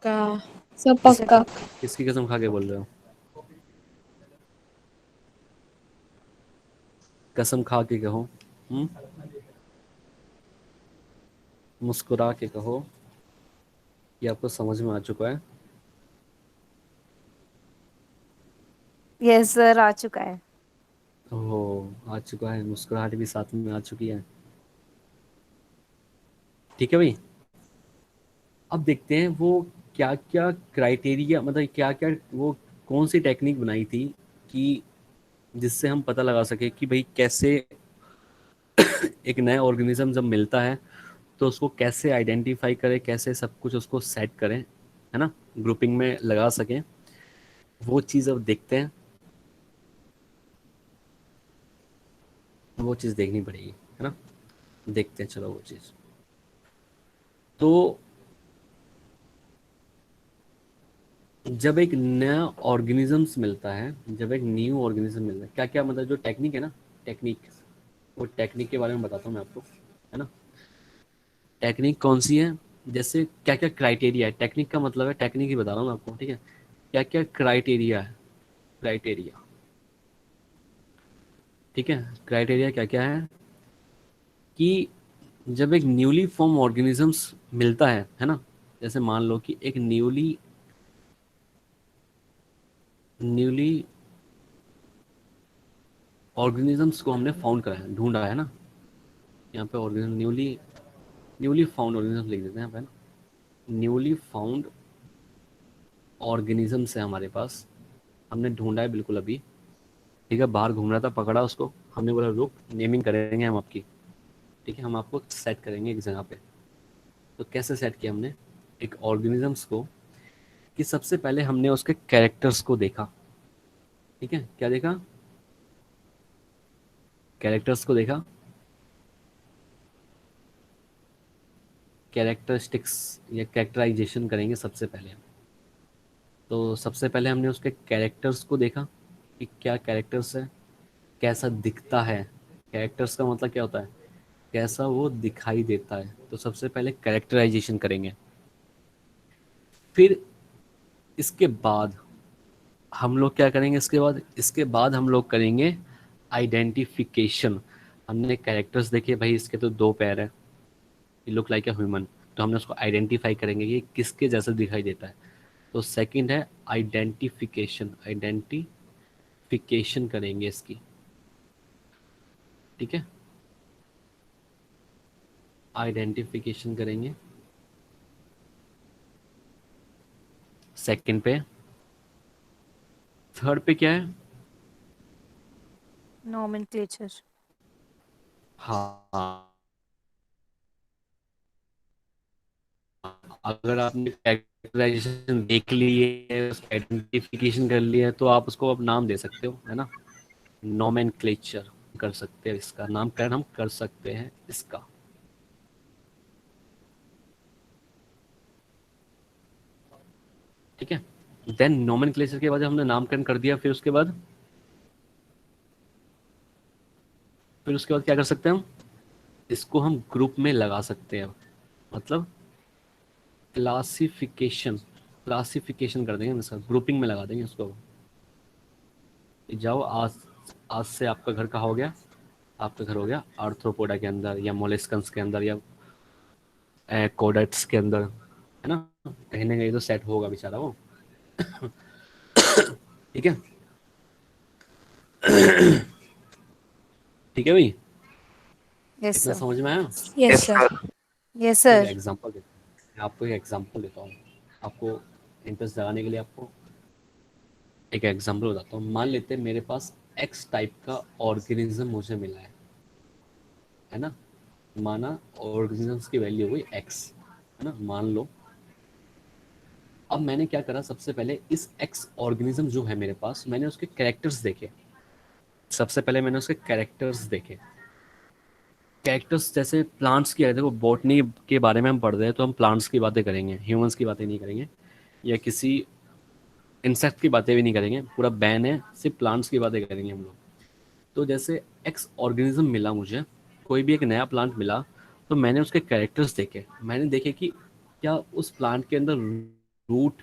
का सब पक्का। किसकी कसम खा के बोल रहे हो? कसम खा के कहो, मुस्कुरा के कहो, ये आपको समझ में आ चुका है? Yes, sir, आ चुका है। ओह, आ चुका है, मुस्कुराहट भी साथ में आ चुकी है, ठीक है भाई। अब देखते हैं वो क्या क्या क्राइटेरिया, मतलब क्या क्या वो कौन सी टेक्निक बनाई थी कि जिससे हम पता लगा सके कि भाई कैसे एक नया ऑर्गेनिज्म जब मिलता है तो उसको कैसे आइडेंटिफाई करें, कैसे सब कुछ उसको सेट करें, है ना, ग्रुपिंग में लगा सकें। वो चीज़ अब देखते हैं, वो चीज़ देखनी पड़ेगी, है ना। देखते हैं, चलो वो चीज़। तो जब एक नया ऑर्गेनिजम्स मिलता है, जब एक न्यू ऑर्गेनिज्म मिलता है, क्या क्या मतलब जो टेक्निक है ना, टेक्निक, वो टेक्निक के बारे में बताता हूँ मैं आपको, है ना। टेक्निक कौन सी है, जैसे क्या क्या क्राइटेरिया है, टेक्निक का मतलब है, टेक्निक ही बता रहा हूँ मैं आपको, ठीक है। क्या क्या क्राइटेरिया है, क्राइटेरिया, ठीक है। क्राइटेरिया क्या क्या है कि जब एक न्यूली फॉर्म ऑर्गेनिजम्स मिलता है ना, जैसे मान लो कि एक न्यूली न्यूली ऑर्गेनिजम्स को हमने फाउंड करा है, ढूंढा है ना। यहाँ पे ऑर्गेनिज्म न्यूली फाउंड ऑर्गेनिज्म लिख देते हैं यहाँ पे ना। न्यूली फाउंड ऑर्गेनिज्म्स है हमारे पास, हमने ढूंढा है बिल्कुल अभी, ठीक है, बाहर घूम रहा था, पकड़ा उसको, हमने बोला रुक, नेमिंग करेंगे हम आपकी, ठीक है, हम आपको सेट करेंगे एक जगह पे। तो कैसे सेट किया हमने, एक ऑर्गेनिजम्स को, कि सबसे पहले हमने उसके कैरेक्टर्स को देखा, ठीक है, क्या देखा, कैरेक्टर्स को देखा, कैरेक्टरिस्टिक्स या कैरेक्टराइजेशन करेंगे सबसे पहले। तो सबसे पहले हमने उसके कैरेक्टर्स को देखा कि क्या कैरेक्टर्स है, कैसा दिखता है, कैरेक्टर्स का मतलब क्या होता है, कैसा वो दिखाई देता है। तो सबसे पहले कैरेक्टराइजेशन करेंगे। फिर इसके बाद हम लोग क्या करेंगे, इसके बाद हम लोग करेंगे आइडेंटिफिकेशन। हमने कैरेक्टर्स देखे, भाई इसके तो 2 पैर है, ये लुक लाइक अ ह्यूमन, तो हमने उसको आइडेंटिफाई करेंगे कि ये किसके जैसा दिखाई देता है। तो सेकंड है आइडेंटिफिकेशन, आइडेंटिफिकेशन करेंगे इसकी, ठीक है, आइडेंटिफिकेशन करेंगे। सेकंड पे, थर्ड पे क्या है, nomenclature. हाँ, अगर आपने कैरेक्टराइजेशन देख ली है, उसका आइडेंटिफिकेशन कर लिया है, तो आप उसको अब नाम दे सकते हो, है ना, नोमेनक्लेचर कर सकते हैं, इसका नामकरण हम कर सकते हैं इसका। ठीक है, देन नोमेनक्लेचर के बाद जब हमने नामकरण कर दिया, फिर उसके बाद क्या कर सकते हैं हम, इसको हम ग्रुप में लगा सकते हैं, मतलब क्लासिफिकेशन कर देंगे हम इसका, ग्रुपिंग में लगा देंगे इसको। जाओ, आज आज से आपका घर कहाँ हो गया, आपका घर हो गया आर्थ्रोपोडा के अंदर, या मोलिस्कन्स के अंदर, या कोडेट्स के अंदर, है ना, कहीं ना कहीं तो सेट होगा बेचारा वो। ठीक है, ठीक है भाई, Yes, इतना sir. समझ में आया। Yes, sir. Yes, एक sir. एग्जांपल देता हूँ, मैं आपको एक एग्जांपल देता हूँ, आपको इंटरेस्ट लगाने के लिए आपको एक एग्जांपल बताता हूँ। मान लेते हैं मेरे पास एक्स टाइप का ऑर्गेनिज्म मुझे मिला है ना, माना ऑर्गेनिजम्स की वैल्यू हुई एक्स, है ना, मान लो। अब मैंने क्या करा, सबसे पहले इस एक्स ऑर्गेनिज्म जो है मेरे पास, मैंने उसके कैरेक्टर्स देखे। सबसे पहले मैंने उसके कैरेक्टर्स देखे। कैरेक्टर्स जैसे प्लांट्स की है, देखो बॉटनी के बारे में हम पढ़ रहे हैं, तो हम प्लांट्स की बातें करेंगे, ह्यूमंस की बातें नहीं करेंगे, या किसी इंसेक्ट की बातें भी नहीं करेंगे, पूरा बैन है, सिर्फ प्लांट्स की बातें करेंगे हम लोग। तो जैसे एक्स ऑर्गेनिज्म मिला मुझे, कोई भी एक नया प्लांट मिला, तो मैंने उसके कैरेक्टर्स देखे, मैंने देखे कि क्या उस प्लांट के अंदर रूट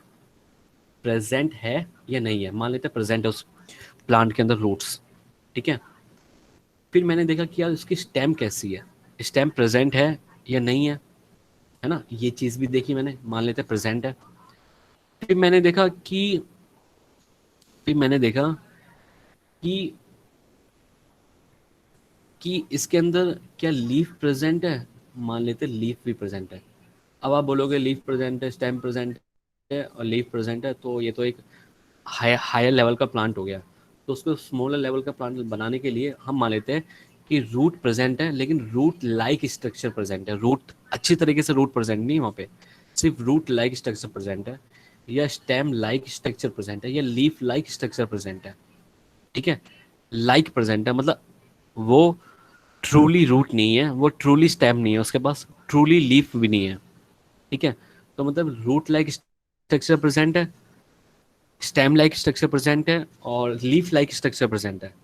प्रेजेंट है या नहीं है। मान लेते हैं प्रेजेंट है उस प्लांट के अंदर रूट्स, ठीक है। फिर मैंने देखा कि यार उसकी स्टेम कैसी है, स्टेम प्रेजेंट है या नहीं है ना, ये चीज़ भी देखी मैंने, मान लेते हैं प्रेजेंट है। फिर मैंने देखा कि फिर मैंने देखा कि इसके अंदर क्या लीफ प्रेजेंट है, मान लेते लीफ भी प्रेजेंट है। अब आप बोलोगे लीफ प्रेजेंट है, स्टेम प्रेजेंट है और लीफ प्रेजेंट है, तो ये तो एक हायर लेवल का प्लांट हो गया। तो उसको स्मॉलर लेवल का प्लांट बनाने के लिए हम मान लेते हैं कि रूट प्रेजेंट है, लेकिन रूट लाइक स्ट्रक्चर प्रेजेंट है, रूट अच्छी तरीके से रूट प्रेजेंट नहीं, वहाँ पे सिर्फ रूट लाइक स्ट्रक्चर प्रेजेंट है, या स्टेम लाइक स्ट्रक्चर प्रेजेंट है, या लीफ लाइक स्ट्रक्चर प्रेजेंट है। ठीक है, लाइक प्रेजेंट है, मतलब वो ट्रूली रूट नहीं है, वो ट्रूली स्टेम नहीं है, उसके पास ट्रूली लीफ भी नहीं है। ठीक है, तो मतलब रूट लाइक स्ट्रक्चर प्रेजेंट है, स्टेम लाइक स्ट्रक्चर प्रेजेंट है, और लीफ लाइक स्ट्रक्चर प्रेजेंट है।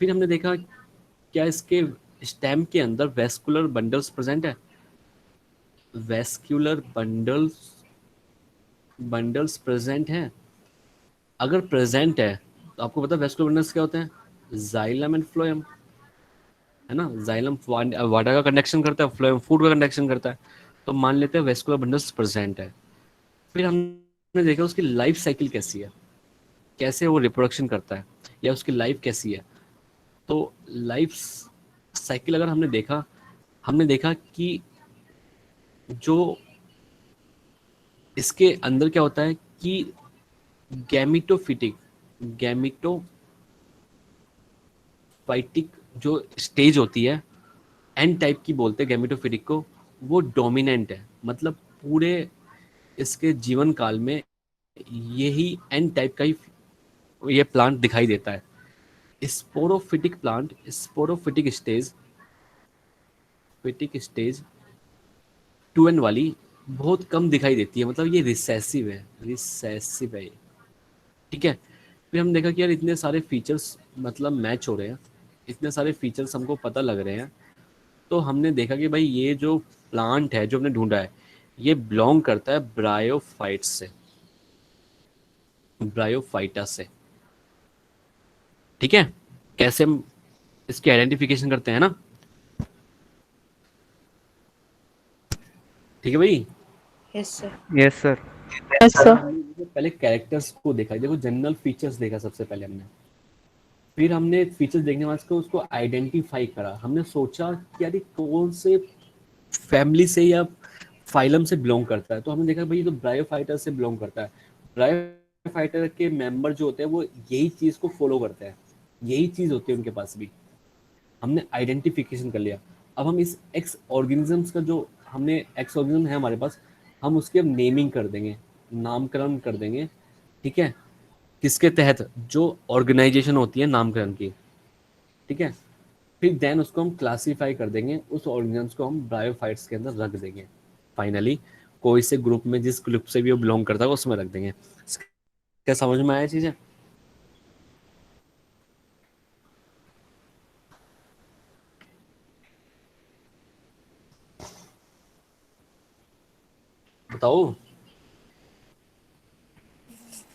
फिर हमने देखा क्या इसके स्टेम के अंदर वेस्कुलर बंडल्स प्रेजेंट है, वेस्कुलर बंडल्स प्रेजेंट हैं। अगर प्रेजेंट है तो आपको पता है वेस्कुलर बंडल्स क्या होते हैं, जाइलम एंड फ्लोएम, है ना, जाइलम वाटर का कंडक्शन करता है, फ्लोएम फूड का कंडक्शन करता है। तो मान लेते हैं वेस्कुलर बंडल्स प्रेजेंट है। फिर हमने देखा उसकी लाइफ साइकिल कैसी है, कैसे वो रिप्रोडक्शन करता है, या उसकी लाइफ कैसी है। तो लाइफ साइकिल अगर हमने देखा कि जो इसके अंदर क्या होता है कि गैमिटोफिटिक गैमिटो गैमेटोफाइटिक जो स्टेज होती है, एन टाइप की बोलते हैं गैमेटोफिटिक को, वो डोमिनेंट है, मतलब पूरे इसके जीवन काल में यही एन टाइप का ही ये प्लांट दिखाई देता है। Sporophytic plant, sporophytic stage, फिटिक stage 2n वाली बहुत कम दिखाई देती है, मतलब ये रिसेसिव है, रिसेसिव है ये, ठीक है। फिर हम देखा कि यार इतने सारे फीचर्स मतलब मैच हो रहे हैं, इतने सारे फीचर्स हमको पता लग रहे हैं, तो हमने देखा कि भाई ये जो प्लांट है जो हमने ढूंढा है, ये बिलोंग करता है ब्रायोफाइट्स से, ब्रायोफाइटा से, ठीक है। कैसे हम इसकी आइडेंटिफिकेशन करते हैं ना, ठीक है भाई। Yes, sir. Yes sir. Yes sir. हमने पहले कैरेक्टर्स को देखा, देखो जनरल फीचर्स देखा सबसे पहले हमने, फिर हमने फीचर्स देखने वाले को उसको आइडेंटिफाई करा, हमने सोचा कि यार ये कौन से फैमिली से या फाइलम से बिलोंग करता है, तो हमने देखा भाई ये तो ब्रायोफाइटर से बिलोंग करता है। ब्रायोफाइटर के मेंबर जो होते हैं वो यही चीज को फॉलो करते हैं, यही चीज होती है उनके पास भी। हमने आइडेंटिफिकेशन कर लिया। अब हम इस एक्स ऑर्गेनिजम्स का जो हमने एक्स ऑर्गेनिज्म है हमारे पास, हम उसकी अब नेमिंग कर देंगे, नामकरण कर देंगे, ठीक है। किसके तहत, जो ऑर्गेनाइजेशन होती है नामकरण की, ठीक है। फिर देन उसको हम क्लासीफाई कर देंगे, उस ऑर्गेनिजम्स को हम ब्रायोफाइट्स के अंदर रख देंगे। फाइनली कोई से ग्रुप में, जिस ग्रुप से भी वो बिलोंग करता है उसमें रख देंगे। क्या समझ में आया चीजें? बताओ।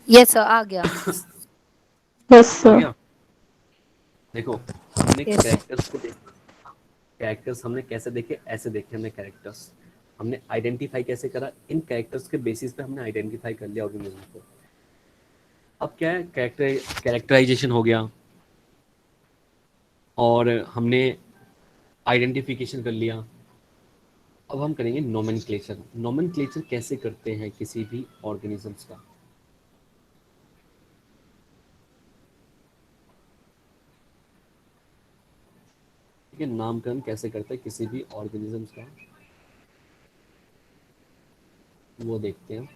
यस सर, आ गया। यस आ सर। गया? देखो हमने Yes, sir. कैरेक्टर्स को देखा, कैरेक्टर्स हमने कैसे देखे, ऐसे देखे हमने कैरेक्टर्स, हमने आइडेंटिफाई कैसे करा, इन कैरेक्टर्स के बेसिस पे हमने आइडेंटिफाई कर लिया ऑर्गेनिज्म को। अब क्या है, कैरेक्टराइजेशन हो गया और हमने आइडेंटिफिकेशन कर लिया। अब हम करेंगे नोमेनक्लेचर। नोमेनक्लेचर कैसे करते हैं किसी भी ऑर्गेनिजम्स का, ठीक है, नामकरण कैसे करते हैं किसी भी ऑर्गेनिजम्स का, वो देखते हैं।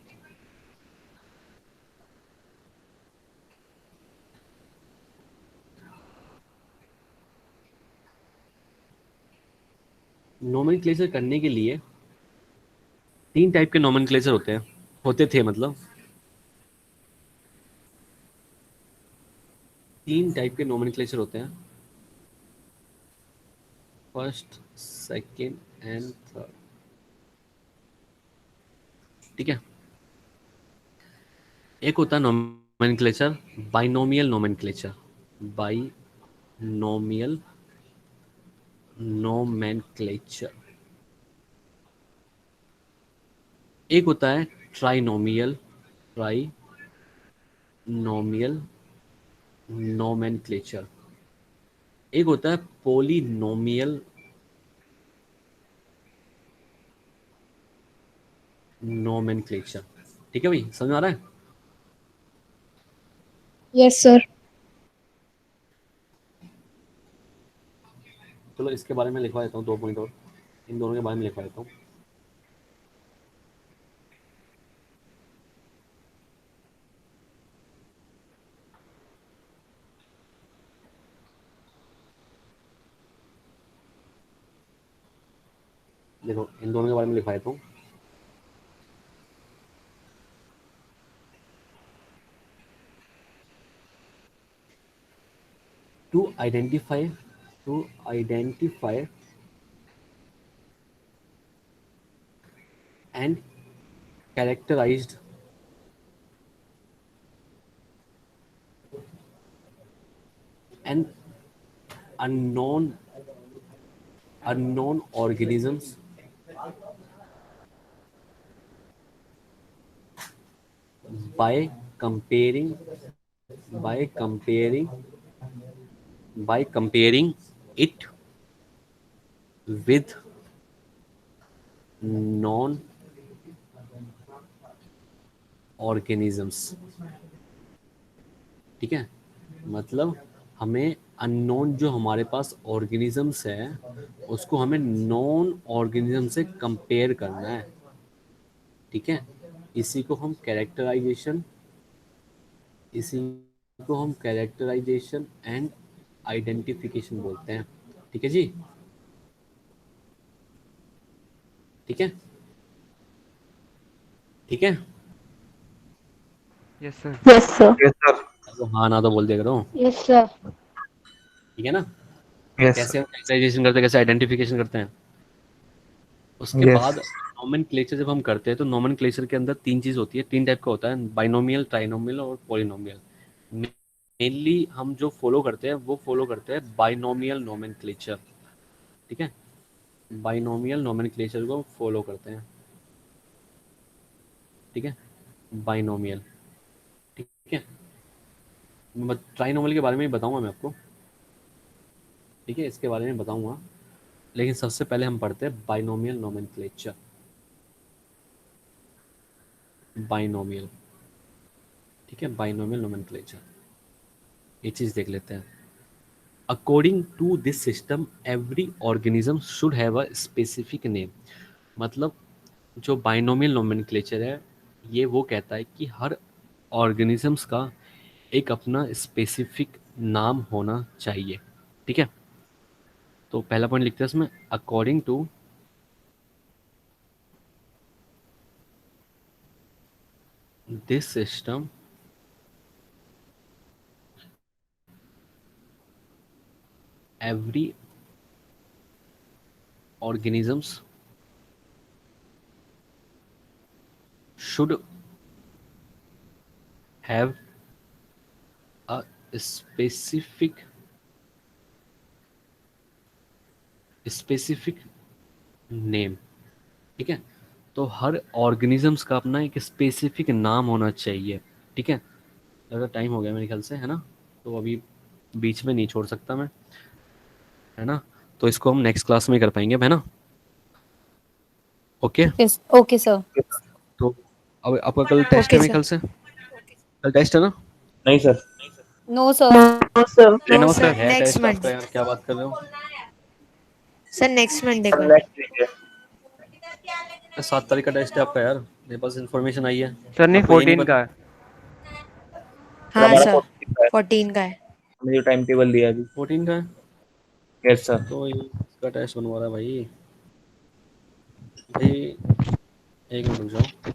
नोमेनक्लेचर करने के लिए 3 टाइप के नोमेनक्लेचर होते हैं, होते थे मतलब 3 टाइप के नोमेनक्लेचर होते हैं, फर्स्ट, सेकंड एंड थर्ड, ठीक है। एक होता है nomenclature binomial nomenclature, binomial nomenclature. एक होता है ट्राइनोमियल, ट्राइनोमियल नोमेनक्लेचर। एक होता है पोलिनोमियल नोमेनक्लेचर, ठीक है भाई, समझ आ रहा है? Yes sir. चलो इसके बारे में लिखवा देता हूँ 2 पॉइंट और, इन दोनों के बारे में लिखवा देता हूँ। देखो इन दोनों के बारे में लिखवा देता हूँ। To identify, to identify and characterized and unknown organisms by comparing by comparing by comparing it with non organisms, ठीक है। मतलब हमें अननोन जो हमारे पास ऑर्गेनिजम्स है उसको हमें नॉन ऑर्गेनिज्म से कंपेयर करना है, ठीक है। इसी को हम कैरेक्टराइजेशन एंड आइडेंटिफिकेशन बोलते हैं, ठीक है जी, ठीक है, ठीक है। Yes sir. Yes, sir. Yes sir. तो हाँ ना तो बोल दिया करो, Yes, sir. ठीक है ना। यस कैसे हम कैरेक्टराइजेशन करते हैं, कैसे आइडेंटिफिकेशन करते हैं। उसके यस बाद नोमेनक्लेचर जब हम करते हैं तो नोमेनक्लेचर के अंदर तीन चीज़ होती है, तीन टाइप का होता है, बाइनोमियल, ट्राइनोमियल और पॉलिनोमियल। मेनली हम जो फॉलो करते हैं वो फॉलो करते हैं बाइनोमियल नोमेनक्लेचर, ठीक है। बाइनोमियल नोमेनक्लेचर को फॉलो करते हैं, ठीक है, बाइनोमियल, ठीक है। मैं ट्राइनोमियल के बारे में ही बताऊंगा मैं आपको, ठीक है, इसके बारे में बताऊंगा, लेकिन सबसे पहले हम पढ़ते हैं बाइनोमियल नोमेनक्लेचर। बाइनोमियल, ठीक है, बाइनोमियल नोमेनक्लेचर, ये चीज़ देख लेते हैं। According to this system every organism should have a specific name. मतलब जो बाइनोमियल नोमेनक्लेचर है ये वो कहता है कि हर ऑर्गेनिजम्स का एक अपना स्पेसिफिक नाम होना चाहिए, ठीक है। तो पहला पॉइंट लिखते हैं इसमें, according to this system every organisms should have a specific name, ठीक है। तो हर ऑर्गेनिजम्स का अपना एक स्पेसिफिक नाम होना चाहिए, ठीक है। ज़्यादा टाइम हो गया मेरे ख्याल से, है ना, तो अभी बीच में नहीं छोड़ सकता मैं, है ना। तो इसको हम नेक्स्ट क्लास में कर पाएंगे, है ना। ओके। Okay sir. तो अब आपका कल टेस्ट है Okay, मेरे sir. ख्याल से, कल टेस्ट है ना। नहीं sir. No sir. No, sir. No, no sir. Sir. है Next टेस्ट आपका, Monday. यार क्या बात कर रहे हो। Sir, next Monday को. नेक्स्ट वीक है। 7 तारीख का टेस्ट है आपका यार, मेरे पास इन्फॉर्मेशन आई है। सर नहीं, आपको ये नहीं 14 पता। का है। सर हाँ हमारा सर, 14 का है, 14 का है. हमने जो टाइम टेबल दिया अभी। 14 का है, यस सर। तो ये इसका टेस्ट बनवा रहा है भाई। भाई एक मिनट रुक जाओ।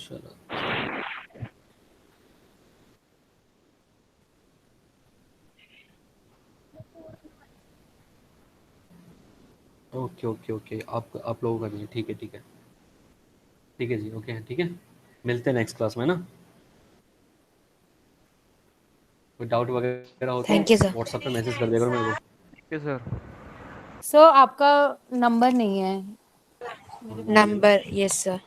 चलो, ओके ओके ओके, आप लोगों का नहीं है, ठीक है ठीक है, ठीक है जी, ओके ठीक है। मिलते हैं नेक्स्ट क्लास में ना। कोई डाउट वगैरह हो तो Thank you, sir. व्हाट्सएप पे मैसेज कर देगा मेरे को। ठीक है सर। सर आपका नंबर नहीं है। Number, yes, sir.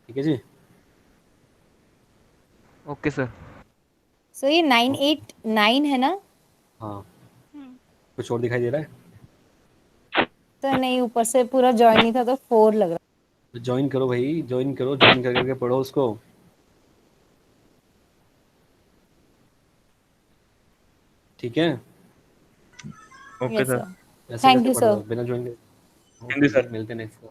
ठीक है जी। Okay sir. सर ये 989 है ना। हाँ, कुछ और दिखाई दे रहा है। सर नहीं, ऊपर से पूरा जॉइन नहीं था तो 4 लग रहा। ज्वाइन करो भाई, ज्वाइन करो, ज्वाइन कर करके पढ़ो उसको, ठीक है। Okay yes sir. सर। ऐसे थैंक कैसे यू पढ़ रहे सर। हो बिना ज्वाइन के। थैंक यू ओके जी, सर। मिलते हैं नेक्स्ट